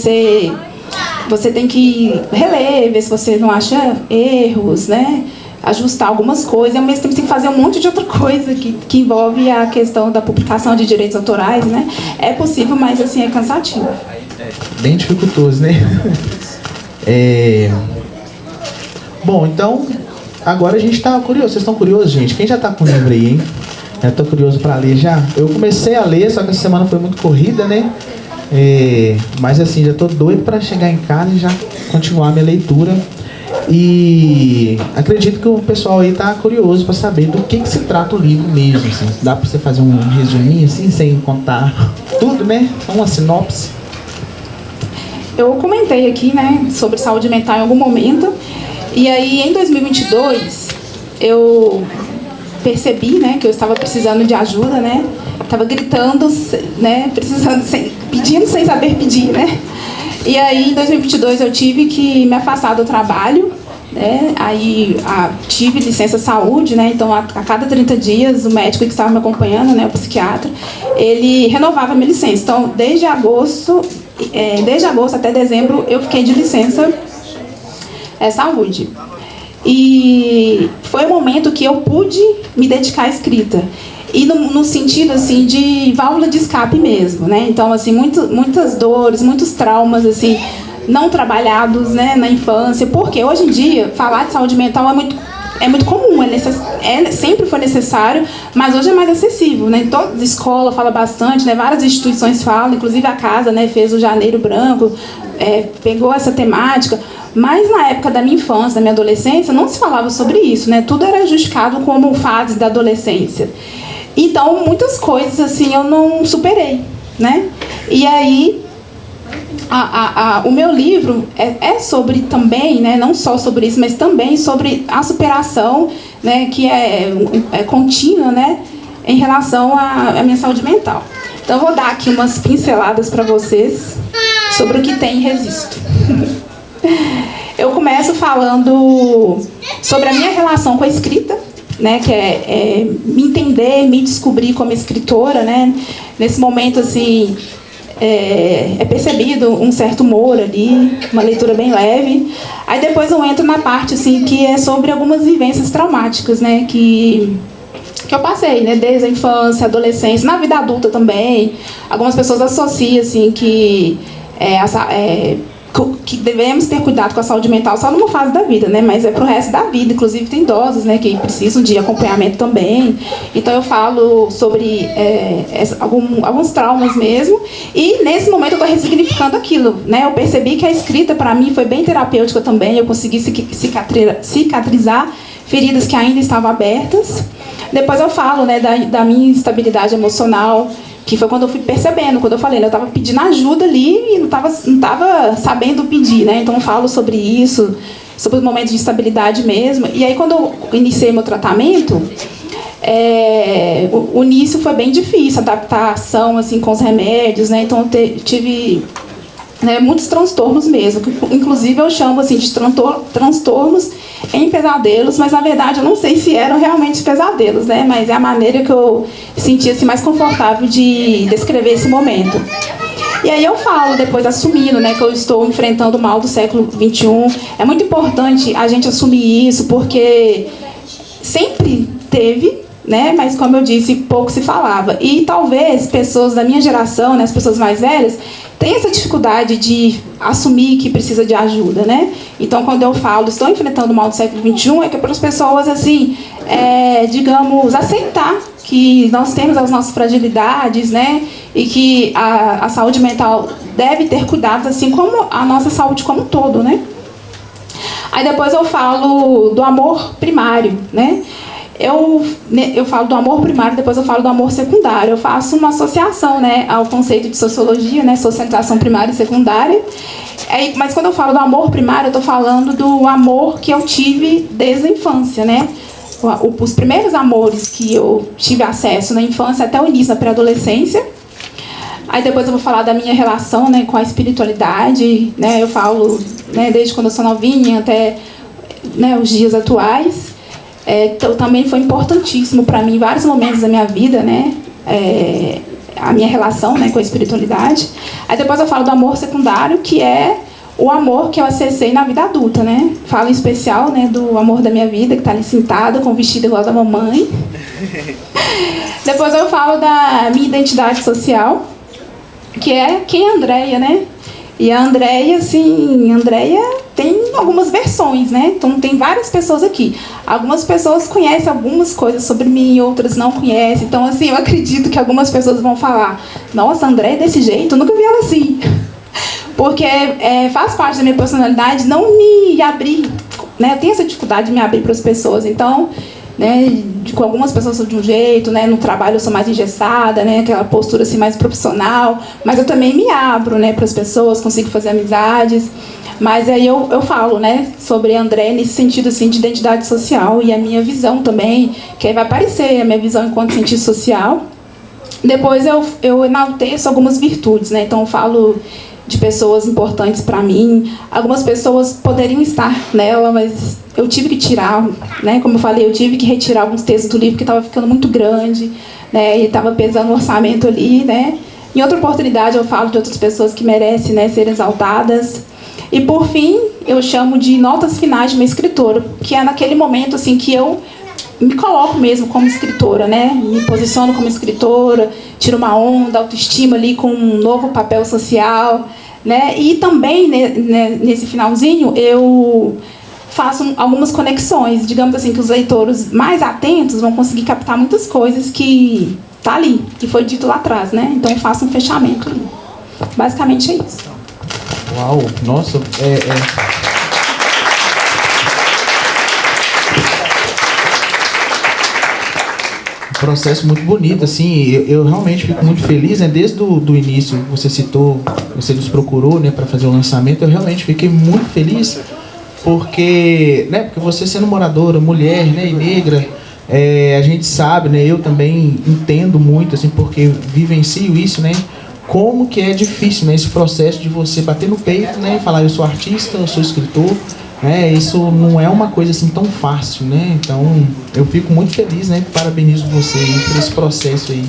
você tem que reler, ver se você não acha erros, né? Ajustar algumas coisas, e ao mesmo tempo tem que fazer um monte de outra coisa que envolve a questão da publicação de direitos autorais, né? É possível, mas assim, é cansativo. Bem dificultoso, né? Bom, então, agora a gente está curioso. Vocês estão curiosos, gente? Quem já está com o livro aí, hein? Já estou curioso para ler já? Eu comecei a ler, só que essa semana foi muito corrida, né? Mas assim, já estou doido para chegar em casa e já continuar a minha leitura. E acredito que o pessoal aí está curioso para saber do que se trata o livro mesmo. Assim. Dá para você fazer um resuminho assim, sem contar tudo, né? Uma sinopse. Eu comentei aqui, né, sobre saúde mental em algum momento. E aí, em 2022, eu percebi, né, que eu estava precisando de ajuda, né? Estava gritando, né, pedindo sem saber pedir, né? E aí, em 2022, eu tive que me afastar do trabalho, né? Aí, tive licença saúde, né? Então, a cada 30 dias, o médico que estava me acompanhando, né, o psiquiatra, ele renovava a minha licença. Então, desde agosto até dezembro, eu fiquei de licença saúde. E foi o momento que eu pude me dedicar à escrita. E no sentido, assim, de válvula de escape mesmo, né? Então, assim, muitas dores, muitos traumas, assim, não trabalhados, né, na infância. Porque hoje em dia, falar de saúde mental é muito comum, sempre foi necessário, mas hoje é mais acessível, né? Toda escola fala bastante, né? Várias instituições falam, inclusive a casa, né, fez o Janeiro Branco, pegou essa temática. Mas na época da minha infância, da minha adolescência, não se falava sobre isso, né? Tudo era justificado como fase da adolescência. Então, muitas coisas, assim, eu não superei, né? E aí, o meu livro é sobre também, né? Não só sobre isso, mas também sobre a superação, né? Que é contínua, né? Em relação à minha saúde mental. Então, eu vou dar aqui umas pinceladas para vocês sobre o que tem em Resisto. Eu começo falando sobre a minha relação com a escrita, né, que é me entender, me descobrir como escritora, né? Nesse momento, assim, é percebido um certo humor ali, uma leitura bem leve. Aí depois eu entro na parte, assim, que é sobre algumas vivências traumáticas, né, que eu passei, né, desde a infância, adolescência, na vida adulta também. Algumas pessoas associam, assim, que devemos ter cuidado com a saúde mental só numa fase da vida, né? Mas é pro resto da vida. Inclusive tem idosos, né, que precisam de acompanhamento também. Então eu falo sobre alguns traumas mesmo. E nesse momento eu estou ressignificando aquilo, né? Eu percebi que a escrita para mim foi bem terapêutica também. Eu consegui cicatrizar feridas que ainda estavam abertas. Depois eu falo, né, da minha instabilidade emocional, que foi quando eu fui percebendo, quando eu falei, né, eu estava pedindo ajuda ali e não estava sabendo pedir, né? Então eu falo sobre isso, sobre os momentos de instabilidade mesmo. E aí quando eu iniciei meu tratamento, o início foi bem difícil, adaptação assim, com os remédios, né? Então eu tive, né, muitos transtornos mesmo, que inclusive eu chamo assim, de transtornos em pesadelos, mas na verdade eu não sei se eram realmente pesadelos, né? Mas é a maneira que eu sentia assim, mais confortável de descrever esse momento. E aí eu falo, depois assumindo, né, que eu estou enfrentando o mal do século XXI. É muito importante a gente assumir isso, porque sempre teve, né, mas como eu disse, pouco se falava. E talvez pessoas da minha geração, né, as pessoas mais velhas, tem essa dificuldade de assumir que precisa de ajuda, né? Então, quando eu falo, estou enfrentando o mal do século XXI, é que para as pessoas, assim, digamos, aceitar que nós temos as nossas fragilidades, né? E que a saúde mental deve ter cuidados, assim como a nossa saúde como um todo, né? Aí depois eu falo do amor primário, né? eu falo do amor primário, depois eu falo do amor secundário. Eu faço uma associação, né, ao conceito de sociologia, né, socialização primária e secundária. Mas quando eu falo do amor primário, eu estou falando do amor que eu tive desde a infância, né? Os primeiros amores que eu tive acesso na infância até o início da pré-adolescência. Aí depois eu vou falar da minha relação, né, com a espiritualidade, né? Eu falo, né, desde quando eu sou novinha até, né, os dias atuais. Então, também foi importantíssimo para mim em vários momentos da minha vida, né? A minha relação, né, com a espiritualidade. Aí depois eu falo do amor secundário, que é o amor que eu acessei na vida adulta, né? Falo em especial, né, do amor da minha vida, que está ali sentada com o vestido igual da mamãe. Depois eu falo da minha identidade social, que é quem é a Andréia, né? E a Andréia, assim, tem algumas versões, né? Então tem várias pessoas aqui. Algumas pessoas conhecem algumas coisas sobre mim, outras não conhecem. Então, assim, eu acredito que algumas pessoas vão falar: nossa, a Andréia é desse jeito, eu nunca vi ela assim. Porque faz parte da minha personalidade não me abrir, né? Eu tenho essa dificuldade de me abrir para as pessoas. Então, né, com algumas pessoas eu sou de um jeito, né, no trabalho eu sou mais engessada, né, aquela postura assim mais profissional, mas eu também me abro, né, para as pessoas, consigo fazer amizades. Mas aí eu falo, né, sobre André nesse sentido assim de identidade social e a minha visão também, que aí vai aparecer a minha visão enquanto cientista social. Depois eu enalteço algumas virtudes, né, então eu falo de pessoas importantes para mim. Algumas pessoas poderiam estar nela, mas eu tive que tirar, né? Como eu falei, eu tive que retirar alguns textos do livro que estava ficando muito grande, né? E estava pesando o orçamento ali, né? Em outra oportunidade eu falo de outras pessoas que merecem, né, ser exaltadas. E por fim, eu chamo de notas finais de uma escritora, que é naquele momento assim que eu me coloco mesmo como escritora, né? Me posiciono como escritora, tiro uma onda, autoestima ali com um novo papel social, né? E também, né, nesse finalzinho, eu faço algumas conexões, digamos assim, que os leitores mais atentos vão conseguir captar muitas coisas que tá ali, que foi dito lá atrás, né? Então eu faço um fechamento ali. Basicamente é isso. Uau, nossa, processo muito bonito, assim, eu realmente fico muito feliz, né, desde do início, você citou, você nos procurou, né, para fazer o lançamento, eu realmente fiquei muito feliz, porque você sendo moradora, mulher, né, e negra, a gente sabe, né, eu também entendo muito, assim, porque vivencio isso, né, como que é difícil, né, esse processo de você bater no peito, né, e falar: eu sou artista, eu sou escritor. Isso não é uma coisa assim tão fácil, né? Então eu fico muito feliz, né? Parabenizo você aí por esse processo aí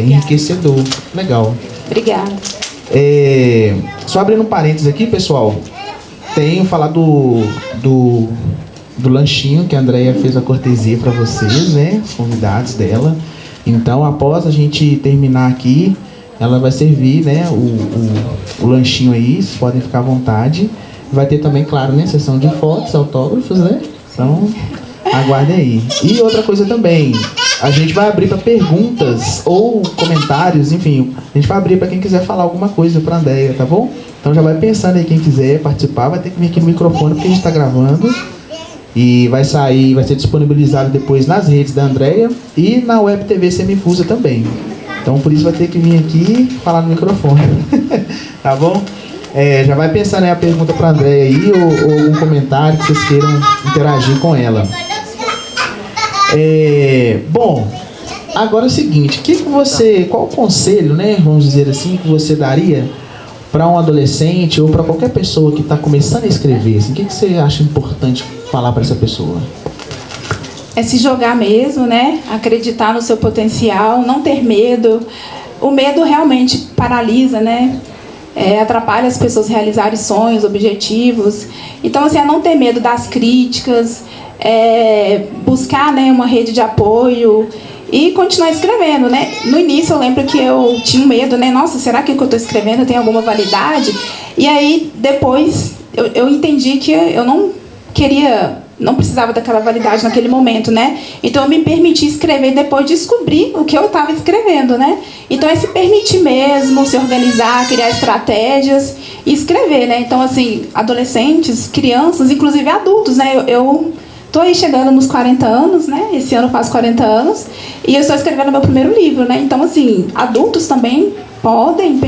enriquecedor. Legal. Obrigada. Só abrindo um parênteses aqui, pessoal, tenho falado do lanchinho que a Andréia fez a cortesia para vocês, né? Os convidados dela. Então, após a gente terminar aqui, ela vai servir, né, o lanchinho aí, vocês podem ficar à vontade. Vai ter também, claro, né, sessão de fotos, autógrafos, né? Então, aguardem aí. E outra coisa também, a gente vai abrir para perguntas ou comentários, enfim, a gente vai abrir para quem quiser falar alguma coisa para a Andréia, tá bom? Então já vai pensando aí, quem quiser participar, vai ter que vir aqui no microfone porque a gente está gravando. E vai sair, vai ser disponibilizado depois nas redes da Andréia e na Web TV Semifusa também. Então por isso vai ter que vir aqui falar no microfone. Tá bom? Já vai pensando aí a pergunta para a Andréia aí, ou algum comentário que vocês queiram interagir com ela. Bom, agora é o seguinte, qual o conselho, né, vamos dizer assim, que você daria para um adolescente ou para qualquer pessoa que está começando a escrever? Assim, o que você acha importante falar para essa pessoa? É se jogar mesmo, né? Acreditar no seu potencial, não ter medo. O medo realmente paralisa, né? Atrapalha as pessoas realizarem sonhos, objetivos. Então, assim, é não ter medo das críticas, buscar, né, uma rede de apoio e continuar escrevendo, né? No início eu lembro que eu tinha medo, né? Nossa, será que o que eu estou escrevendo tem alguma validade? E aí, depois, eu entendi que eu não precisava daquela validade naquele momento, né? Então eu me permiti escrever, depois descobrir o que eu estava escrevendo, né? Então é se permitir mesmo, se organizar, criar estratégias e escrever, né? Então, assim, adolescentes, crianças, inclusive adultos, né? Eu Tô aí chegando nos 40 anos, né? Esse ano eu faço 40 anos. E eu estou escrevendo meu primeiro livro, né? Então, assim, adultos também podem,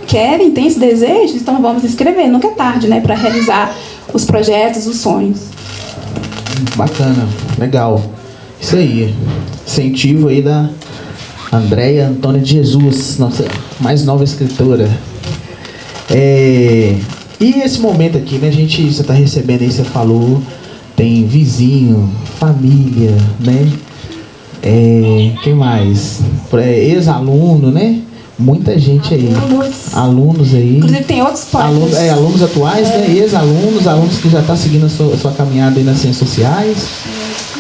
querem, têm esse desejo, então vamos escrever. Nunca é tarde, né? Para realizar os projetos, os sonhos. Bacana, legal. Isso aí. Incentivo aí da Andréia Antônia de Jesus, nossa mais nova escritora. E esse momento aqui, né, você está recebendo aí, você falou, tem vizinho, família, né? Quem mais? Ex-aluno, né? Muita gente aí. Alunos aí. Inclusive tem outros alunos, alunos atuais, né? Ex-alunos, alunos que já estão seguindo a sua caminhada aí nas ciências sociais.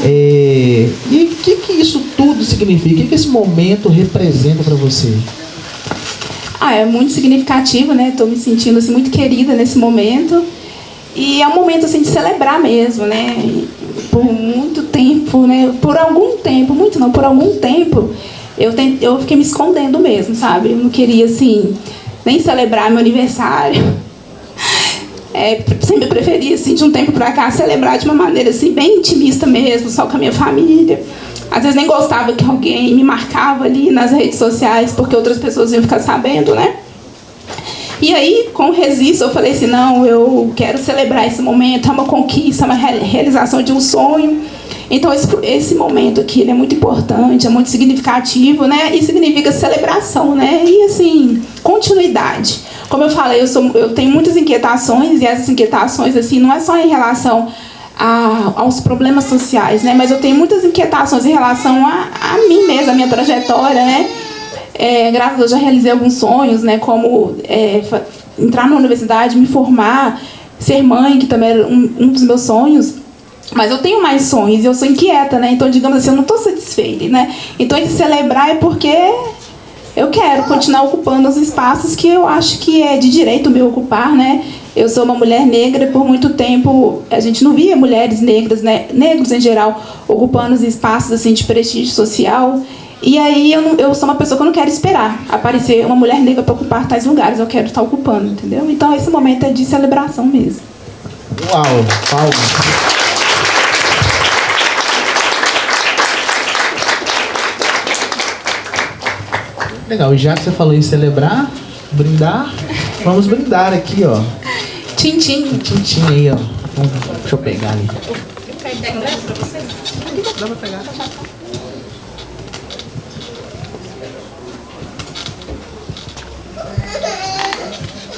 E o que isso tudo significa? O que esse momento representa para você? É muito significativo, né? Estou me sentindo assim, muito querida nesse momento. E é um momento assim, de celebrar mesmo, né? Por muito tempo, né? Por algum tempo, muito não, por algum tempo, eu fiquei me escondendo mesmo, sabe? Eu não queria, assim, nem celebrar meu aniversário. Sempre preferi, assim, de um tempo pra cá, celebrar de uma maneira, assim, bem intimista mesmo, só com a minha família. Às vezes nem gostava que alguém me marcava ali nas redes sociais, porque outras pessoas iam ficar sabendo, né? E aí, com o Resisto, eu falei assim, não, eu quero celebrar esse momento, é uma conquista, uma realização de um sonho. Então, esse momento aqui, ele é muito importante, é muito significativo, né? E significa celebração, né? E, assim, continuidade. Como eu falei, eu tenho muitas inquietações, e essas inquietações, assim, não é só em relação aos problemas sociais, né? Mas eu tenho muitas inquietações em relação a mim mesma, a minha trajetória, né? Graças a Deus, já realizei alguns sonhos, né? Como entrar na universidade, me formar, ser mãe, que também era um dos meus sonhos. Mas eu tenho mais sonhos e eu sou inquieta, né? Então, digamos assim, eu não estou satisfeita, né? Então, esse celebrar é porque eu quero continuar ocupando os espaços que eu acho que é de direito meu ocupar, né? Eu sou uma mulher negra, por muito tempo a gente não via mulheres negras, né? Negros em geral, ocupando os espaços assim, de prestígio social. E aí eu sou uma pessoa que eu não quero esperar aparecer uma mulher negra para ocupar tais lugares, eu quero estar ocupando, entendeu? Então esse momento é de celebração mesmo. Uau, palmas. Legal, e já que você falou em celebrar, brindar, vamos brindar aqui, ó. Tchim-tchim. Tchim-tchim aí, ó. Deixa eu pegar ali. Dá pra pegar?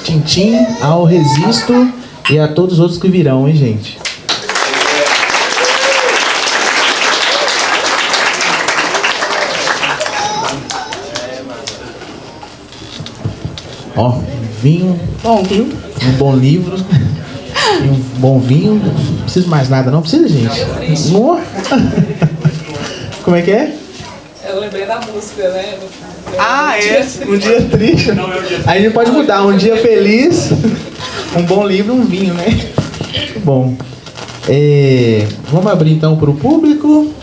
Tchim-tchim ao Resisto e a todos os outros que virão, hein, gente? Ó, vinho. Bom, viu? Um bom livro. E um bom vinho. Não preciso mais nada, não precisa, gente? Amor? Como é que é? Eu lembrei da música, né? Um dia triste. Aí a gente pode mudar. Um dia feliz, um bom livro, um vinho, né? Bom. Vamos abrir então para o público.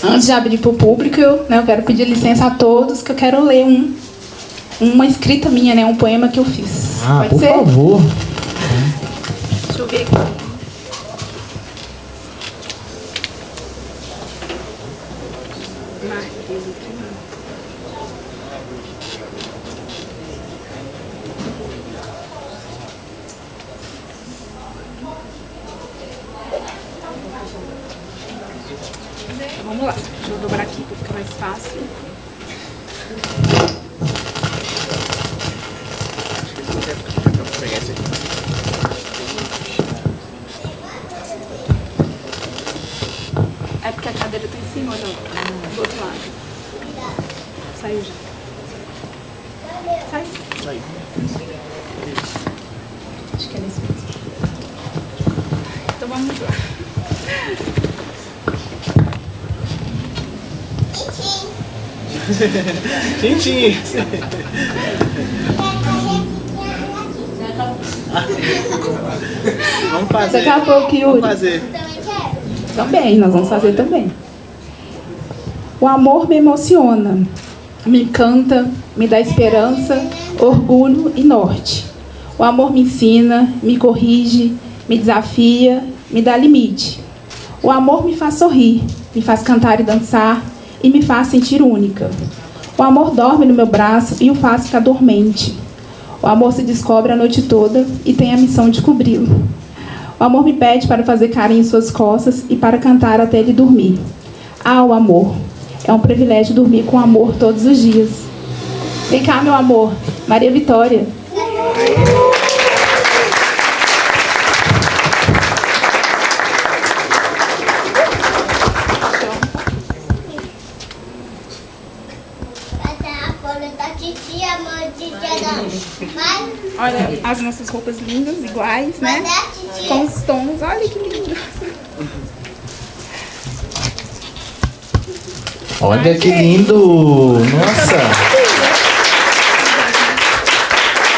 Antes de abrir para o público, eu quero pedir licença a todos, que eu quero ler uma escrita minha, né? Um poema que eu fiz. Pode por ser? favor. Deixa eu ver aqui. Vamos lá, deixa eu dobrar aqui para ficar mais fácil. É porque a cadeira tá em cima, não, do outro lado. Saiu já. Sai. Saiu. Acho que é nesse mesmo. Então vamos lá. Tchim-tchim. Vamos fazer. Daqui a pouco, Yuri. Vamos fazer. Também, nós vamos fazer também. O amor me emociona, me encanta, me dá esperança, orgulho e norte. O amor me ensina, me corrige, me desafia me dá limite. O amor me faz sorrir, me faz cantar e dançar e me faz sentir única. O amor dorme no meu braço e o faz ficar dormente. O amor se descobre a noite toda e tem a missão de cobri-lo. O amor me pede para fazer carinho em suas costas e para cantar até ele dormir. Ah, o amor. É um privilégio dormir com amor todos os dias. Vem cá, meu amor. Maria Vitória. Olha as nossas roupas lindas, iguais, né? Com os tons. Olha que lindo. Olha que lindo! Nossa!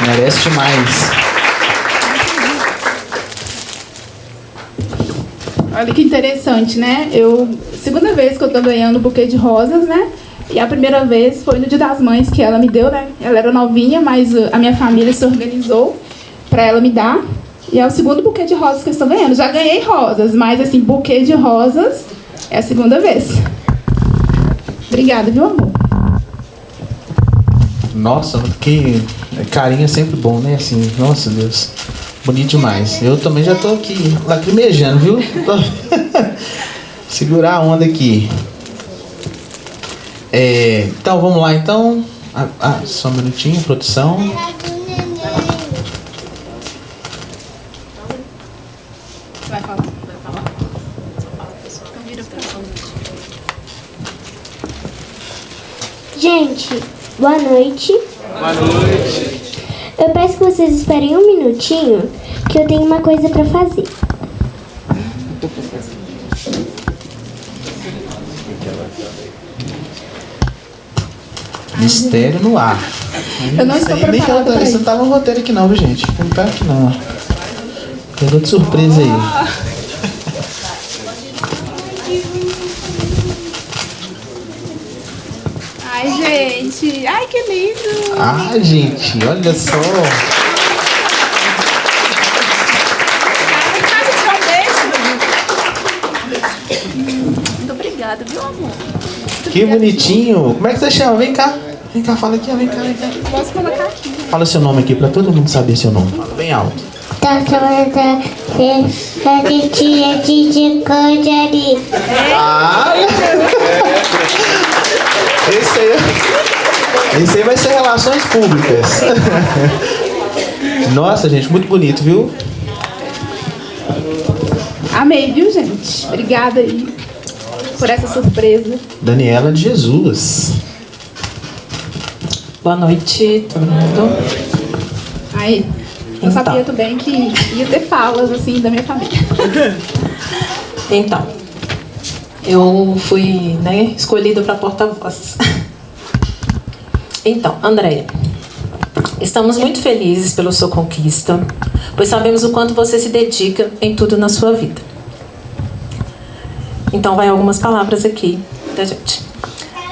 Merece demais. Olha que interessante, né? Segunda vez que eu tô ganhando um buquê de rosas, né? E a primeira vez foi no Dia das Mães que ela me deu, né? Ela era novinha, mas a minha família se organizou para ela me dar. E é o segundo buquê de rosas que eu estou ganhando. Já ganhei rosas, mas assim, buquê de rosas é a segunda vez. Obrigada, viu, amor? Nossa, que carinho é sempre bom, né? Assim, nossa, Deus. Bonito demais. Eu também já tô aqui lacrimejando, viu? Segurar a onda aqui. Então, vamos lá, então. Só um minutinho, produção. Vai falar. Gente, boa noite. Boa noite. Eu peço que vocês esperem um minutinho, que eu tenho uma coisa pra fazer. Mistério no ar. Eu não estou preparada para isso. isso. Não tava no roteiro aqui não, viu, gente? Não tá aqui não. Pegou de surpresa aí. Ai, gente. Ai, que lindo. Ah, gente, olha só. Muito obrigada, viu, amor? Que bonitinho. Como é que você chama? Vem cá. Vem cá, fala aqui, ó. Vem cá, vem cá. Posso colocar aqui? Fala seu nome aqui pra todo mundo saber seu nome. Fala bem alto. Ah! Esse aí vai ser relações públicas. Nossa, gente, muito bonito, viu? Amei, viu, gente? Obrigada aí por essa surpresa. Daniela de Jesus. Boa noite, todo mundo. Aí, eu sabia muito bem que ia ter falas, assim, da minha família. Então, eu fui, escolhida para porta-voz. Então, Andréia, estamos muito felizes pela sua conquista, pois sabemos o quanto você se dedica em tudo na sua vida. Então, vai algumas palavras aqui da gente.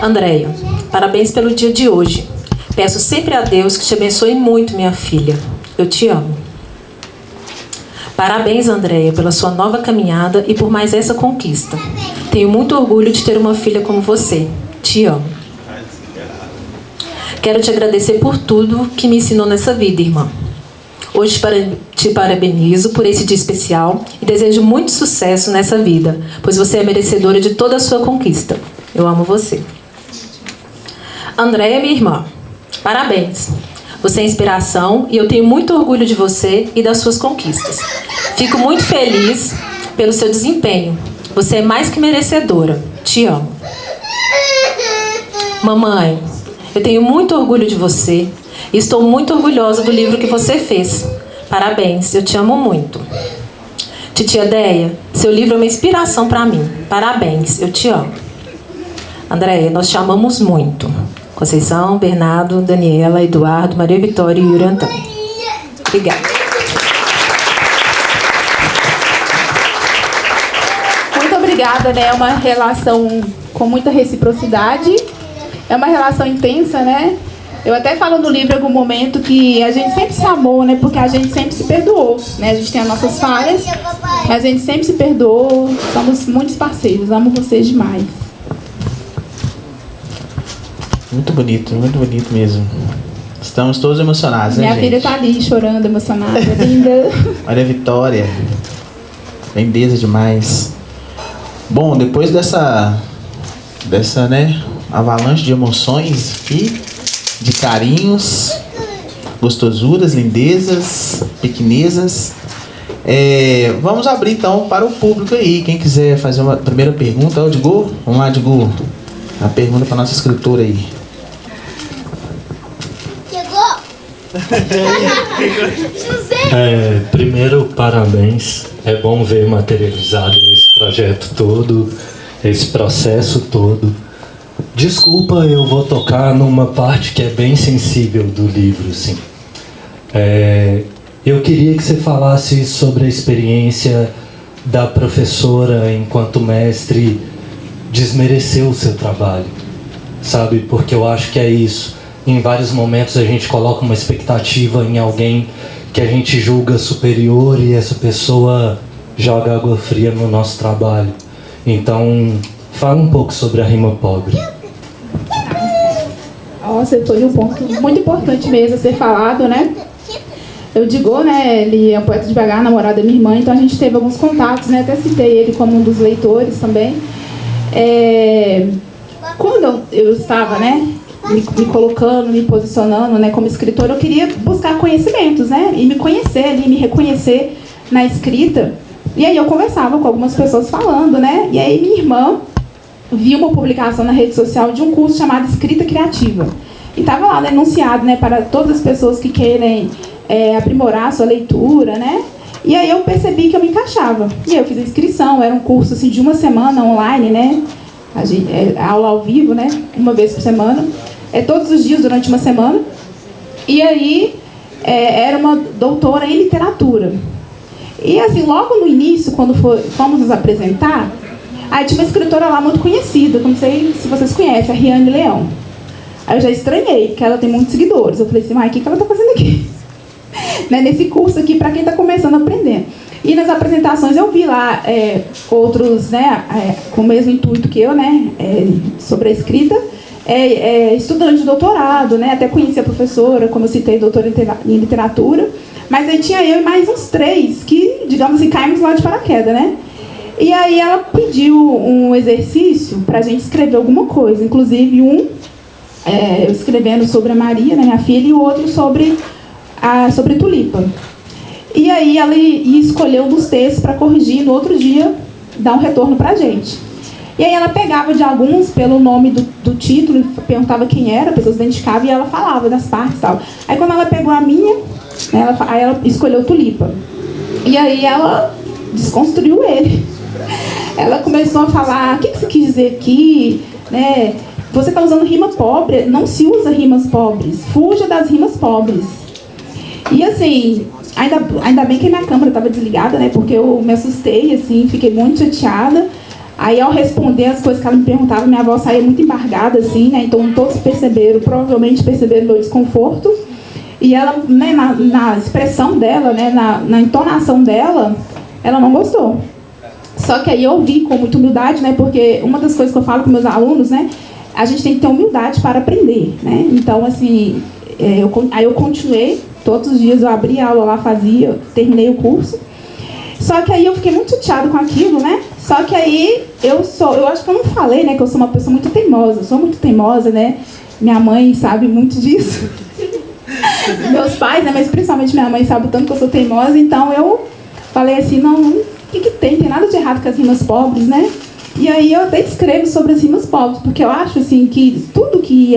Andréia, parabéns pelo dia de hoje. Peço sempre a Deus que te abençoe muito, minha filha. Eu te amo. Parabéns, Andréia, pela sua nova caminhada e por mais essa conquista. Tenho muito orgulho de ter uma filha como você. Te amo. Quero te agradecer por tudo que me ensinou nessa vida, irmã. Hoje te parabenizo por esse dia especial e desejo muito sucesso nessa vida, pois você é merecedora de toda a sua conquista. Eu amo você. Andréia, minha irmã, parabéns. Você é inspiração e eu tenho muito orgulho de você e das suas conquistas. Fico muito feliz pelo seu desempenho. Você é mais que merecedora. Te amo. Mamãe, eu tenho muito orgulho de você e estou muito orgulhosa do livro que você fez. Parabéns, eu te amo muito. Titia Deia, seu livro é uma inspiração para mim. Parabéns, eu te amo. Andréia, nós te amamos muito. Conceição, Bernardo, Daniela, Eduardo, Maria Vitória e Yuri Antônio. Obrigada. Muito obrigada, né? É uma relação com muita reciprocidade. É uma relação intensa, né? Eu até falo no livro em algum momento que a gente sempre se amou, né? Porque a gente sempre se perdoou, né? A gente tem as nossas falhas, Mas a gente sempre se perdoa, somos muitos parceiros, amo vocês demais. Muito bonito mesmo. Estamos todos emocionados, né, Minha gente? filha tá ali chorando, emocionada, linda. Maria Vitória, lindeza demais. Bom, depois dessa, né, avalanche de emoções aqui, de carinhos, gostosuras, lindezas, pequenezas, vamos abrir então para o público aí. Quem quiser fazer uma primeira pergunta, ó, Digo, vamos lá, Digo. A pergunta para nossa escritora aí. Primeiro, parabéns. É bom ver materializado esse projeto todo, esse processo todo. Desculpa, eu vou tocar numa parte que é bem sensível do livro, sim. Eu queria que você falasse sobre a experiência da professora enquanto mestre desmerecer o seu trabalho, sabe? Porque eu acho que é isso. Em vários momentos a gente coloca uma expectativa em alguém que a gente julga superior e essa pessoa joga água fria no nosso trabalho. Então, fala um pouco sobre a rima pobre. Nossa, foi um ponto muito importante mesmo a ser falado, né? Eu digo, né, ele é um poeta de BH, namorado da minha irmã, então a gente teve alguns contatos, né? Até citei ele como um dos leitores também. Quando eu estava, né, me colocando, me posicionando, né, como escritora, eu queria buscar conhecimentos, né, e me conhecer ali, me reconhecer na escrita. E aí eu conversava com algumas pessoas falando, né, e aí minha irmã viu uma publicação na rede social de um curso chamado Escrita Criativa. E estava lá, né, anunciado, né, para todas as pessoas que querem aprimorar a sua leitura, né. E aí eu percebi que eu me encaixava. E aí eu fiz a inscrição, era um curso assim, de uma semana online, né, aula ao vivo, né, uma vez por semana. Todos os dias durante uma semana. E aí era uma doutora em literatura. E assim, logo no início, quando fomos nos apresentar, aí tinha uma escritora lá muito conhecida, não sei se vocês conhecem, a Riane Leão. Aí eu já estranhei, porque ela tem muitos seguidores. Eu falei assim, mas o que ela está fazendo aqui? Né, nesse curso aqui, para quem está começando a aprender. E nas apresentações eu vi lá outros, né, com o mesmo intuito que eu, né, sobre a escrita, estudante de doutorado, né, até conheci a professora, como eu citei, doutora em literatura, mas aí tinha eu e mais uns 3 que, digamos assim, caímos lá de paraquedas, né. E aí ela pediu um exercício para a gente escrever alguma coisa, inclusive eu escrevendo sobre a Maria, né, minha filha, e o outro sobre Tulipa. E aí ela ia escolher um dos textos para corrigir, no outro dia dar um retorno para a gente. E aí ela pegava de alguns pelo nome do título, perguntava quem era, a pessoa se identificava e ela falava das partes e tal. Aí quando ela pegou a minha, né, ela escolheu Tulipa. E aí ela desconstruiu ele. Ela começou a falar, o que você quis dizer aqui, né? Você está usando rima pobre, não se usa rimas pobres, fuja das rimas pobres. E assim, ainda bem que a minha câmera estava desligada, né? Porque eu me assustei, assim, fiquei muito chateada. Aí, ao responder as coisas que ela me perguntava, minha voz saía muito embargada, assim, né? Então, todos provavelmente perceberam meu desconforto. E ela, né, na expressão dela, né, na entonação dela, ela não gostou. Só que aí eu ouvi com muita humildade, né? Porque uma das coisas que eu falo com meus alunos, né? A gente tem que ter humildade para aprender, né? Então, assim, aí eu continuei. Todos os dias eu abri a aula lá, terminei o curso. Só que aí eu fiquei muito chateada com aquilo, né? Só que aí eu acho que eu não falei, né? Que eu sou uma pessoa muito teimosa. Eu sou muito teimosa, né? Minha mãe sabe muito disso. Meus pais, né? Mas principalmente minha mãe sabe o tanto que eu sou teimosa. Então eu falei assim, não, o que tem? Tem nada de errado com as rimas pobres, né? E aí eu até escrevo sobre as rimas pobres, porque eu acho assim que tudo que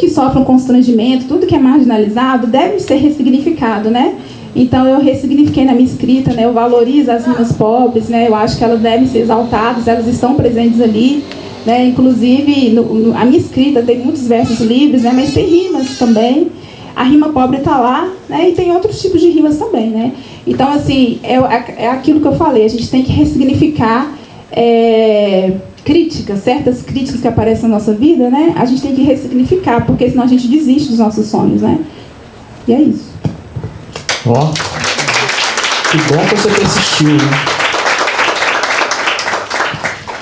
sofre um constrangimento, tudo que é marginalizado, deve ser ressignificado, né? Então eu ressignifiquei na minha escrita, né? Eu valorizo as rimas pobres, né? Eu acho que elas devem ser exaltadas, elas estão presentes ali, né? Inclusive, a minha escrita tem muitos versos livres, né? Mas tem rimas também. A rima pobre está lá, né? E tem outros tipos de rimas também, né? Então, assim, é aquilo que eu falei, a gente tem que ressignificar críticas, certas críticas que aparecem na nossa vida, né? A gente tem que ressignificar, porque senão a gente desiste dos nossos sonhos, né? E é isso. Ó. Que bom que você persistiu,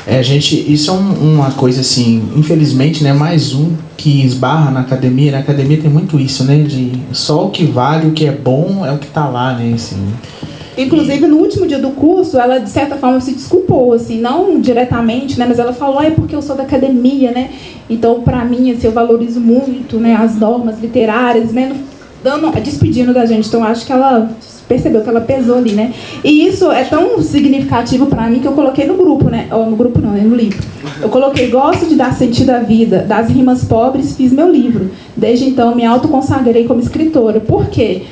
né? Gente, isso é uma coisa assim, infelizmente, né? Mais um que esbarra na academia. Na academia tem muito isso, né? De só o que vale, o que é bom é o que tá lá, né? Assim. Inclusive, no último dia do curso, ela, de certa forma, se desculpou, assim, não diretamente, né? Mas ela falou, é porque eu sou da academia, né? Então, pra mim, assim, eu valorizo muito, né? As normas literárias, né? Despedindo da gente. Então, acho que ela percebeu que ela pesou ali, né? E isso é tão significativo pra mim que eu coloquei no grupo, né? Ou no grupo não, no livro. Eu coloquei, gosto de dar sentido à vida, das rimas pobres, fiz meu livro. Desde então, me autoconsagrei como escritora. Por quê?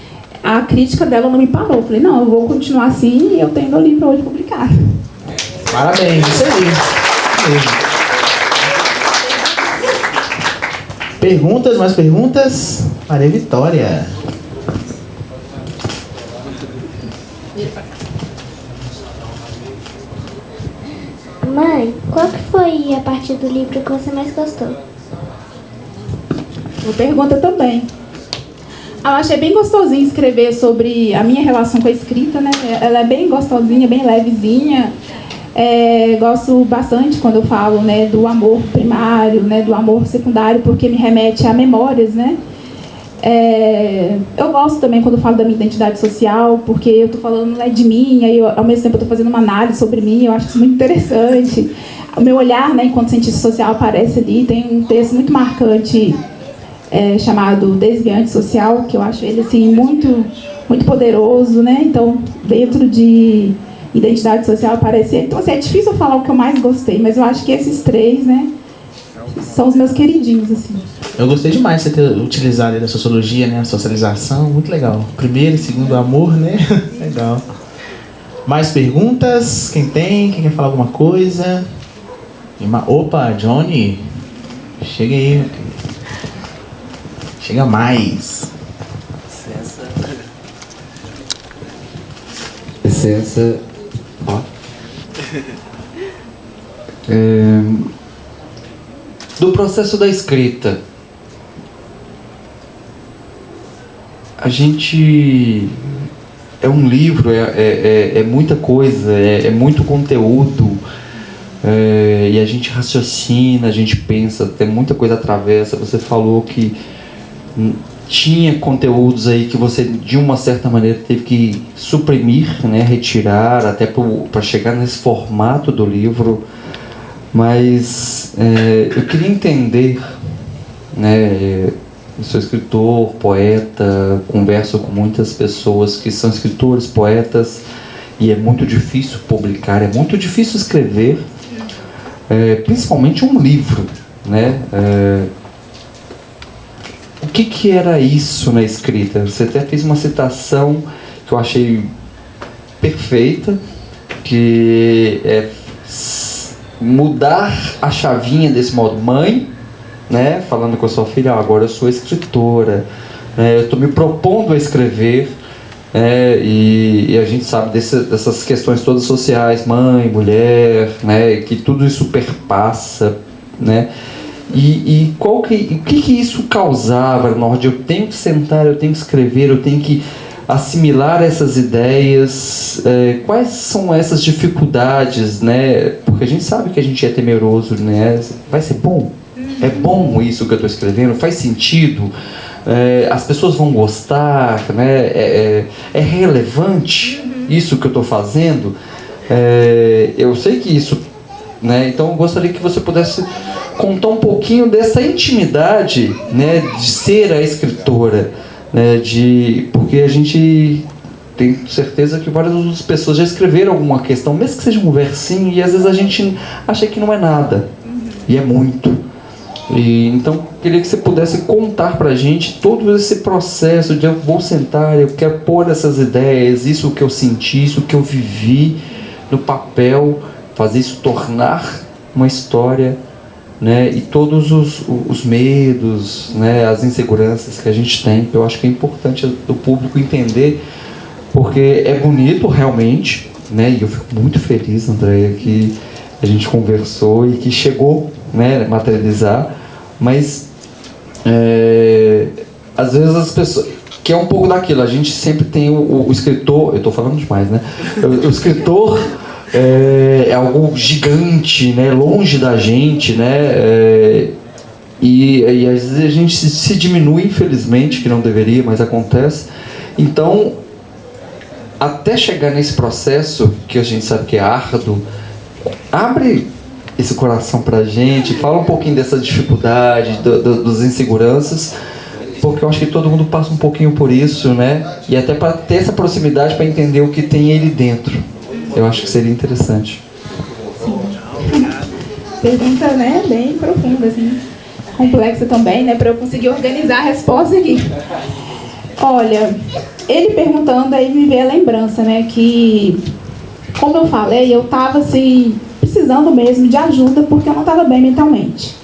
A crítica dela não me parou. Eu falei, não, eu vou continuar assim e eu tenho meu livro hoje publicado. Parabéns, isso aí. Perguntas, mais perguntas? Maria Vitória. Mãe, qual que foi a parte do livro que você mais gostou? Uma pergunta também. Eu achei bem gostosinho escrever sobre a minha relação com a escrita, né? Ela é bem gostosinha, bem levezinha. Gosto bastante quando eu falo, né, do amor primário, né, do amor secundário, porque me remete a memórias, né? Eu gosto também quando eu falo da minha identidade social, porque eu estou falando, né, de mim, e ao mesmo tempo eu estou fazendo uma análise sobre mim, eu acho isso muito interessante. O meu olhar, né, enquanto cientista social aparece ali, tem um texto muito marcante chamado Desviante Social, que eu acho ele assim, muito, muito poderoso, né? Então, dentro de identidade social aparecer. Então, assim, é difícil eu falar o que eu mais gostei, mas eu acho que esses três, né, são os meus queridinhos, assim. Eu gostei demais de você ter utilizado a sociologia, né? A socialização, muito legal. Primeiro e segundo, amor, né? Legal. Mais perguntas? Quem tem? Quem quer falar alguma coisa? Opa, Johnny. Chega aí. Chega mais. Licença. Ó. Do processo da escrita, a gente é um livro, é muita coisa, é muito conteúdo, e a gente raciocina, a gente pensa, tem muita coisa atravessa. Você falou que tinha conteúdos aí que você, de uma certa maneira, teve que suprimir, né, retirar, até para chegar nesse formato do livro. Mas eu queria entender, né, eu sou escritor, poeta, converso com muitas pessoas que são escritores, poetas, e é muito difícil publicar, é muito difícil escrever, principalmente um livro, né? O que era isso na escrita? Você até fez uma citação que eu achei perfeita, que é mudar a chavinha desse modo. Mãe, né, falando com a sua filha, agora eu sou escritora, eu estou me propondo a escrever, e a gente sabe dessas questões todas sociais, mãe, mulher, né, que tudo isso perpassa, né, e o que isso causava na hora de eu tenho que sentar, eu tenho que escrever, eu tenho que assimilar essas ideias, quais são essas dificuldades, né? Porque a gente sabe que a gente é temeroso, né? Vai ser bom? É bom isso que eu estou escrevendo? Faz sentido? As pessoas vão gostar, né? É relevante isso que eu estou fazendo? Eu sei que isso, né? Então eu gostaria que você pudesse contar um pouquinho dessa intimidade, né, de ser a escritora, né, porque a gente tem certeza que várias pessoas já escreveram alguma questão, mesmo que seja um versinho, e às vezes a gente acha que não é nada, e é muito. E então queria que você pudesse contar pra gente todo esse processo de eu vou sentar, eu quero pôr essas ideias, isso que eu senti, isso que eu vivi no papel, fazer isso tornar uma história, né, e todos os medos, né, as inseguranças que a gente tem. Eu acho que é importante o público entender, porque é bonito realmente, né, e eu fico muito feliz, Andréia, que a gente conversou e que chegou, né, materializar, mas às vezes as pessoas, que é um pouco daquilo, a gente sempre tem o escritor, eu estou falando demais, né? O escritor é algo gigante, né? Longe da gente, né? E às vezes a gente se diminui, infelizmente, que não deveria, mas acontece. Então, até chegar nesse processo, que a gente sabe que é árduo, abre esse coração pra gente, fala um pouquinho dessa dificuldade, dos inseguranças, porque eu acho que todo mundo passa um pouquinho por isso, né? E até para ter essa proximidade, para entender o que tem ele dentro. Eu acho que seria interessante. Sim. Pergunta, né, bem profunda, assim, complexa também, né, para eu conseguir organizar a resposta aqui. Olha, ele perguntando, aí me veio a lembrança, né, que, como eu falei, eu tava, assim, precisando mesmo de ajuda, porque eu não estava bem mentalmente.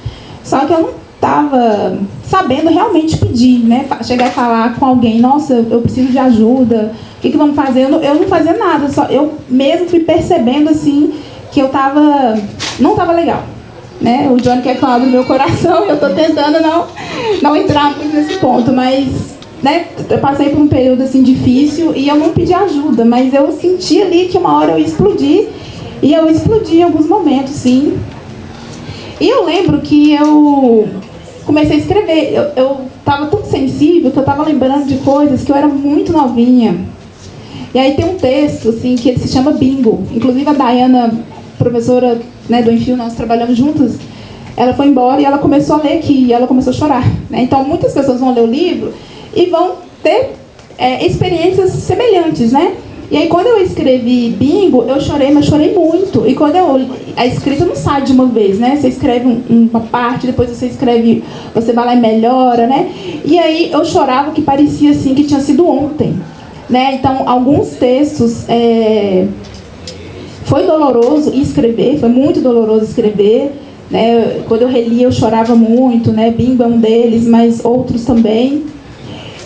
Só que eu não estava sabendo realmente pedir, né? Chegar e falar com alguém, nossa, eu preciso de ajuda, o que vamos fazer? Eu não fazia nada, só eu mesmo fui percebendo, assim, que eu não estava legal, né? O Johnny quer falar do meu coração, eu estou tentando não entrar muito nesse ponto, mas, né, eu passei por um período, assim, difícil e eu não pedi ajuda, mas eu senti ali que uma hora eu ia explodir, e eu explodi em alguns momentos, sim. E eu lembro que eu comecei a escrever. Eu estava tão sensível que eu estava lembrando de coisas que eu era muito novinha. E aí tem um texto, assim, que ele se chama Bingo. Inclusive a Dayana, professora, né, do Enfio, nós trabalhamos juntas, ela foi embora e ela começou a ler aqui, e ela começou a chorar, né? Então muitas pessoas vão ler o livro e vão ter experiências semelhantes, né? E aí quando eu escrevi Bingo, eu chorei, mas chorei muito. E quando a escrita não sai de uma vez, né? Você escreve uma parte, depois você vai lá e melhora, né? E aí eu chorava que parecia assim que tinha sido ontem, né? Então alguns textos foi doloroso escrever, foi muito doloroso escrever, né? Quando eu relia eu chorava muito, né? Bingo é um deles, mas outros também.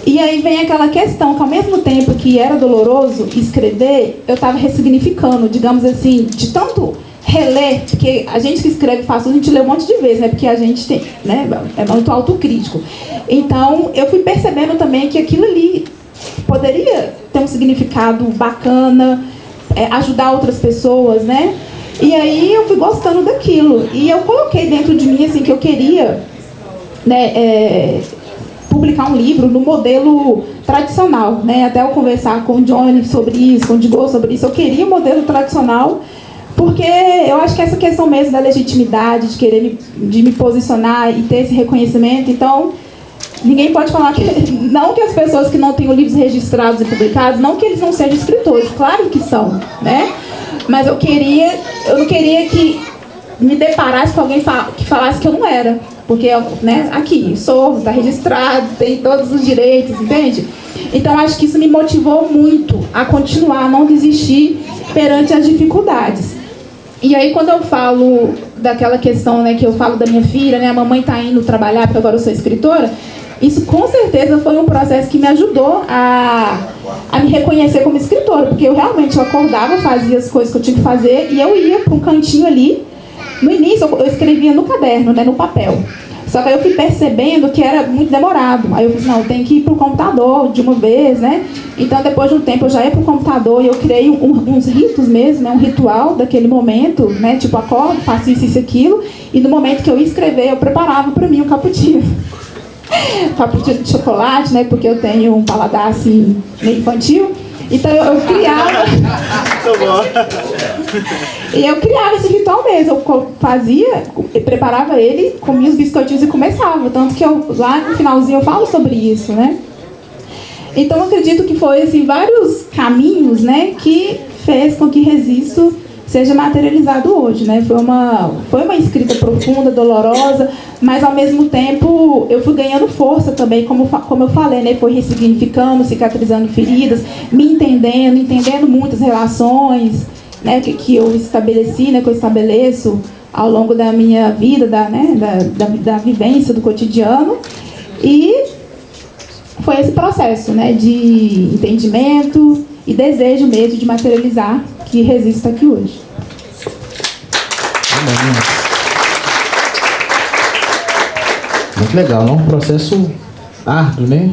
E aí vem aquela questão que ao mesmo tempo que era doloroso escrever, eu estava ressignificando, digamos assim, de tanto reler, porque a gente que escreve fácil, a gente lê um monte de vezes, né? Porque a gente tem, né? É muito autocrítico. Então eu fui percebendo também que aquilo ali poderia ter um significado bacana, ajudar outras pessoas, né? E aí eu fui gostando daquilo. E eu coloquei dentro de mim assim que eu queria, né, publicar um livro no modelo tradicional, né? Até eu conversar com o Johnny sobre isso, com o Digô sobre isso, eu queria um modelo tradicional, porque eu acho que essa questão mesmo da legitimidade, de querer de me posicionar e ter esse reconhecimento, então ninguém pode falar que não que as pessoas que não tenham livros registrados e publicados, não que eles não sejam escritores, claro que são, né? Mas eu não queria que me deparasse com alguém que falasse que eu não era. Porque, né, aqui, está registrado, tem todos os direitos, entende? Então, acho que isso me motivou muito a continuar, a não desistir perante as dificuldades. E aí, quando eu falo daquela questão, né, que eu falo da minha filha, né, a mamãe está indo trabalhar, porque agora eu sou escritora, isso com certeza foi um processo que me ajudou a me reconhecer como escritora, porque eu realmente acordava, fazia as coisas que eu tinha que fazer, e eu ia para um cantinho ali. No início eu escrevia no caderno, né, no papel. Só que aí eu fui percebendo que era muito demorado. Aí eu falei, não, eu tenho que ir pro computador de uma vez, né? Então depois de um tempo eu já ia pro computador e eu criei uns ritos mesmo, né? Um ritual daquele momento, né? Tipo, acordo, faço isso, aquilo. E no momento que eu ia escrever, eu preparava para mim um cappuccino. Cappuccino de chocolate, né? Porque eu tenho um paladar assim, meio infantil. Então eu criava. E eu criava esse ritual mesmo. Eu fazia, preparava ele, comia os biscoitinhos e começava. Tanto que lá no finalzinho eu falo sobre isso, né? Então eu acredito que foi assim, vários caminhos, né, que fez com que Resisto seja materializado hoje, né? Foi uma escrita profunda, dolorosa, mas ao mesmo tempo eu fui ganhando força também, como eu falei, né? Foi ressignificando, cicatrizando feridas, me entendendo muitas relações, né? Que eu estabeleci, né? Que eu estabeleço ao longo da minha vida, da vivência do cotidiano, e foi esse processo, né? De entendimento e desejo mesmo de materializar que Resisto aqui hoje. Muito legal, é um processo árduo, né?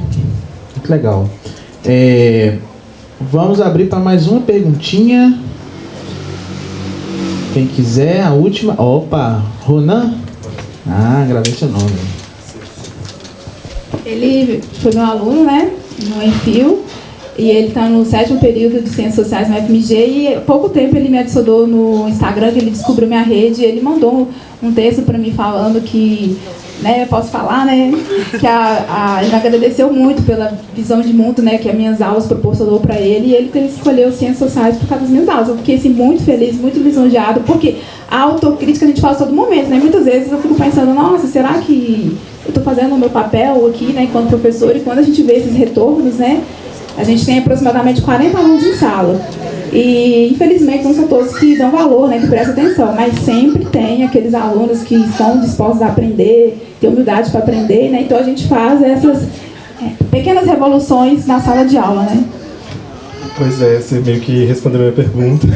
Muito legal. Vamos abrir para mais uma perguntinha. Quem quiser, a última. Opa, Ronan? Gravei seu nome. Ele foi meu aluno, né, no Enfio, e ele está no 7º período de Ciências Sociais no FMG, e há pouco tempo ele me adicionou no Instagram, que ele descobriu minha rede, e ele mandou um texto para mim falando que, né, posso falar, né, que ele agradeceu muito pela visão de mundo, né, que as minhas aulas proporcionou para ele, e ele escolheu Ciências Sociais por causa das minhas aulas. Eu fiquei assim, muito feliz, muito lisonjeado, porque a autocrítica a gente faz a todo momento, né, muitas vezes eu fico pensando, nossa, será que eu estou fazendo o meu papel aqui, né, enquanto professor, e quando a gente vê esses retornos, né, a gente tem aproximadamente 40 alunos em sala. E, infelizmente, não são todos que dão valor, né, que prestam atenção, mas sempre tem aqueles alunos que estão dispostos a aprender, ter humildade para aprender, né, então a gente faz essas pequenas revoluções na sala de aula, né. Pois é, você meio que respondeu a minha pergunta.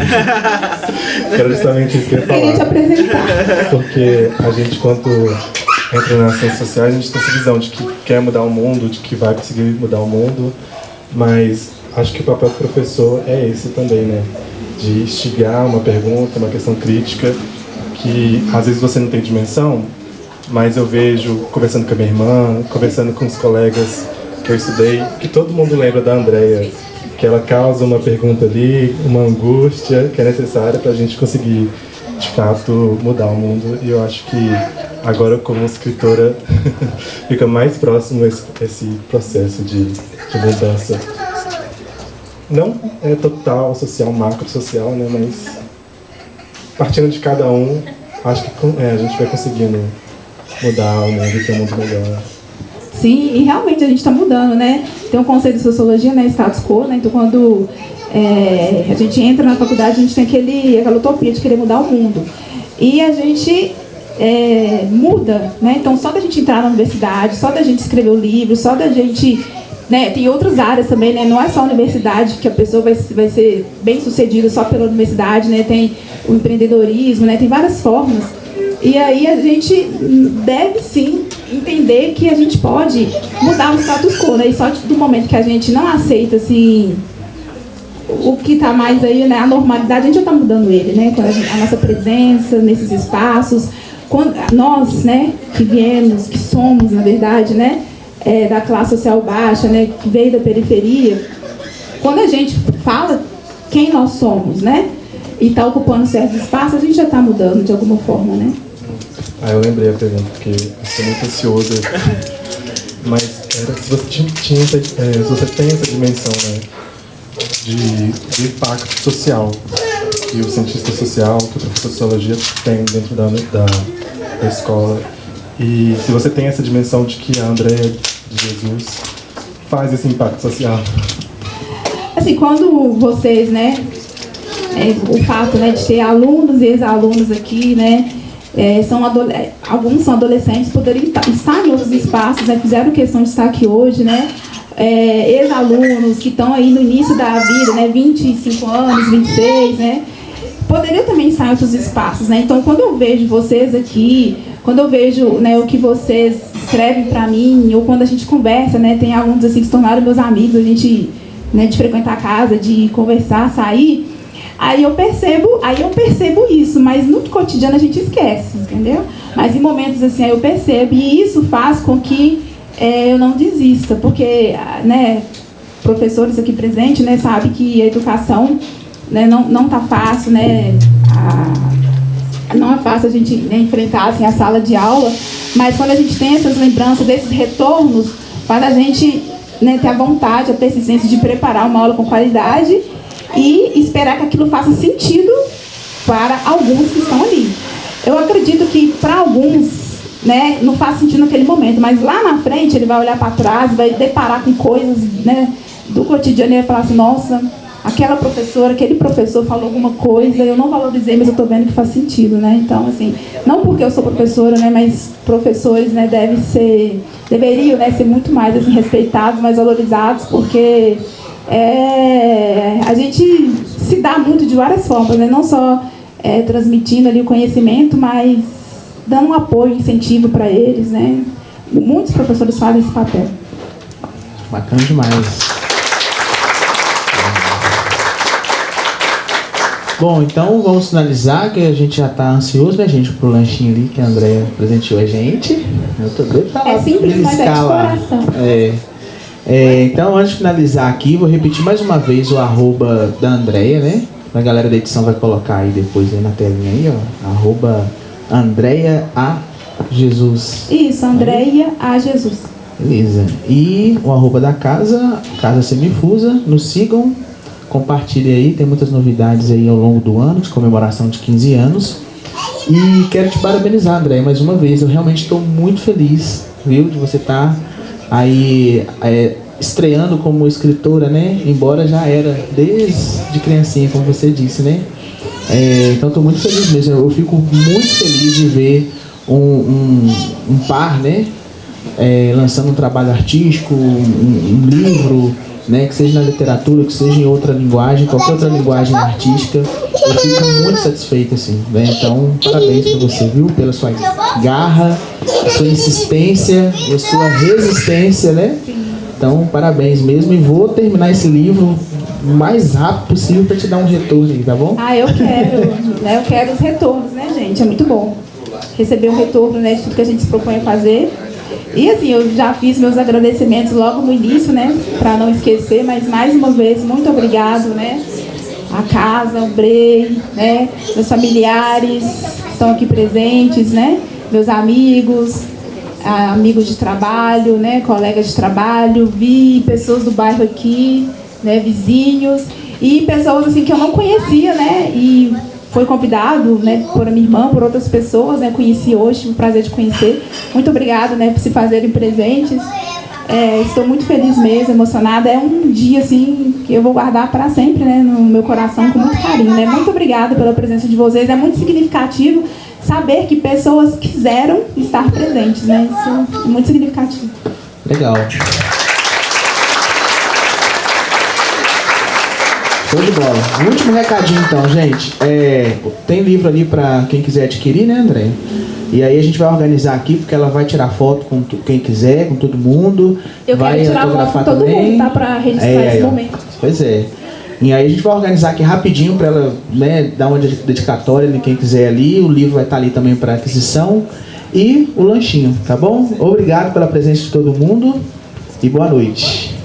Era justamente isso que eu ia falar. Queria te apresentar. Porque a gente, quando entra nas ciências sociais, a gente tem essa visão de que quer mudar o mundo, de que vai conseguir mudar o mundo, mas acho que o papel do professor é esse também, né? De instigar uma pergunta, uma questão crítica, que às vezes você não tem dimensão, mas eu vejo, conversando com a minha irmã, conversando com os colegas que eu estudei, que todo mundo lembra da Andrea, que ela causa uma pergunta ali, uma angústia que é necessária para a gente conseguir, de fato, mudar o mundo. E eu acho que agora, como escritora, fica mais próximo esse processo de mudança. Não é total, social, macro social, né? Mas partindo de cada um, acho que a gente vai conseguindo mudar o mundo e ter um mundo melhor. Sim, e realmente a gente está mudando, né? Tem um conceito de sociologia, né? Status quo, né? Então, quando a gente entra na faculdade, a gente tem aquela utopia de querer mudar o mundo. E a gente muda, né? Então, só da gente entrar na universidade, só da gente escrever o livro, só da gente... Né? Tem outras áreas também, né? Não é só a universidade que a pessoa vai ser bem sucedida só pela universidade, né? Tem o empreendedorismo, né? Tem várias formas. E aí a gente deve sim entender que a gente pode mudar o status quo, né? E só do momento que a gente não aceita assim, o que está mais aí, né? A normalidade, a gente já está mudando ele, né? Com a nossa presença nesses espaços. Quando nós, né, que viemos, que somos, na verdade, né? Da classe social baixa, né? Que veio da periferia. Quando a gente fala quem nós somos, né? E está ocupando certos espaços, a gente já está mudando de alguma forma, né? Eu lembrei a pergunta, porque eu sou muito ansioso. Mas era se você se você tem essa dimensão, né, de impacto social que o cientista social, que o professor de sociologia tem dentro da escola. E se você tem essa dimensão de que a Andrea de Jesus faz esse impacto social. Assim, quando vocês, né, o fato, né, de ter alunos e ex-alunos aqui, né, alguns são adolescentes, poderiam estar em outros espaços, né, fizeram questão de estar aqui hoje, né, ex-alunos que estão aí no início da vida, né, 25 anos, 26, né, poderiam também estar em outros espaços, né. Então, quando eu vejo vocês aqui, quando eu vejo, né, o que vocês escrevem para mim, ou quando a gente conversa, né, tem alunos assim que se tornaram meus amigos, a gente, né, de frequentar a casa, de conversar, sair, aí eu percebo isso, mas no cotidiano a gente esquece, entendeu? Mas em momentos assim, aí eu percebo, e isso faz com que eu não desista, porque, né, professores aqui presentes, né, sabem que a educação, né, não tá fácil, né, não é fácil a gente, né, enfrentar assim, a sala de aula, mas quando a gente tem essas lembranças, esses retornos, faz a gente, né, ter a vontade, a persistência de preparar uma aula com qualidade e esperar que aquilo faça sentido para alguns que estão ali. Eu acredito que para alguns, né, não faz sentido naquele momento, mas lá na frente ele vai olhar para trás, vai deparar com coisas, né, do cotidiano e vai falar assim, nossa, aquela professora, aquele professor falou alguma coisa, eu não valorizei, mas eu estou vendo que faz sentido, né? Então, assim, não porque eu sou professora, né, mas professores, né, deveriam, né, ser muito mais assim, respeitados, mais valorizados, porque a gente se dá muito de várias formas, né? Não só transmitindo ali o conhecimento, mas dando um apoio, incentivo para eles, né? Muitos professores fazem esse papel. Bacana demais. Bom, então vamos finalizar, que a gente já tá ansioso, né, gente, pro lanchinho ali que a Andréia presenteou a gente. Eu tô doido pra lá. É simples, mas é de coração. Então, antes de finalizar aqui, vou repetir mais uma vez o arroba da Andréia, né? A galera da edição vai colocar aí depois aí na telinha aí, ó. Arroba Andréia A. Jesus. Isso, Andréia A. Jesus. Beleza. E o arroba da Casa Semifusa. Nos sigam, compartilhem aí, tem muitas novidades aí ao longo do ano, de comemoração de 15 anos. E quero te parabenizar, Andréia, mais uma vez. Eu realmente estou muito feliz, viu, de você estar aí estreando como escritora, né? Embora já era desde criancinha, como você disse, né? Então estou muito feliz mesmo. Eu fico muito feliz de ver um par, né? Lançando um trabalho artístico, um livro, né? Que seja na literatura, que seja em outra linguagem, qualquer outra linguagem artística. Eu fico muito satisfeito, assim, né? Então, parabéns pra você, viu? Pela sua garra, sua insistência e a sua resistência, né? Então, parabéns mesmo. E vou terminar esse livro o mais rápido possível para te dar um retorno aí, tá bom? Eu quero, né? Eu quero os retornos, né, gente? É muito bom receber um retorno, né, de tudo que a gente se propõe a fazer. E assim, eu já fiz meus agradecimentos logo no início, né, para não esquecer, mas mais uma vez, muito obrigado, né? A casa, o Brei, né? Meus familiares que estão aqui presentes, né? Meus amigos, amigos de trabalho, né? Colegas de trabalho, vi pessoas do bairro aqui, né? Vizinhos e pessoas assim que eu não conhecia, né? E foi convidado, né? Por a minha irmã, por outras pessoas, né? Conheci hoje, tive o prazer de conhecer. Muito obrigada, né? Por se fazerem presentes. Estou muito feliz mesmo, emocionada. É um dia assim que eu vou guardar para sempre, né, no meu coração com muito carinho, né? Muito obrigada pela presença de vocês. É muito significativo saber que pessoas quiseram estar presentes, né? Isso é muito significativo. Legal. Show de bola. Um último recadinho então, gente. Tem livro ali para quem quiser adquirir, né, André? E aí a gente vai organizar aqui, porque ela vai tirar foto com quem quiser, com todo mundo. Eu quero tirar foto com todo mundo, tá? Pra registrar esse momento. Pois é. E aí a gente vai organizar aqui rapidinho para ela, né, dar uma dedicatória de quem quiser ali. O livro vai estar ali também para aquisição. E o lanchinho, tá bom? Obrigado pela presença de todo mundo e boa noite.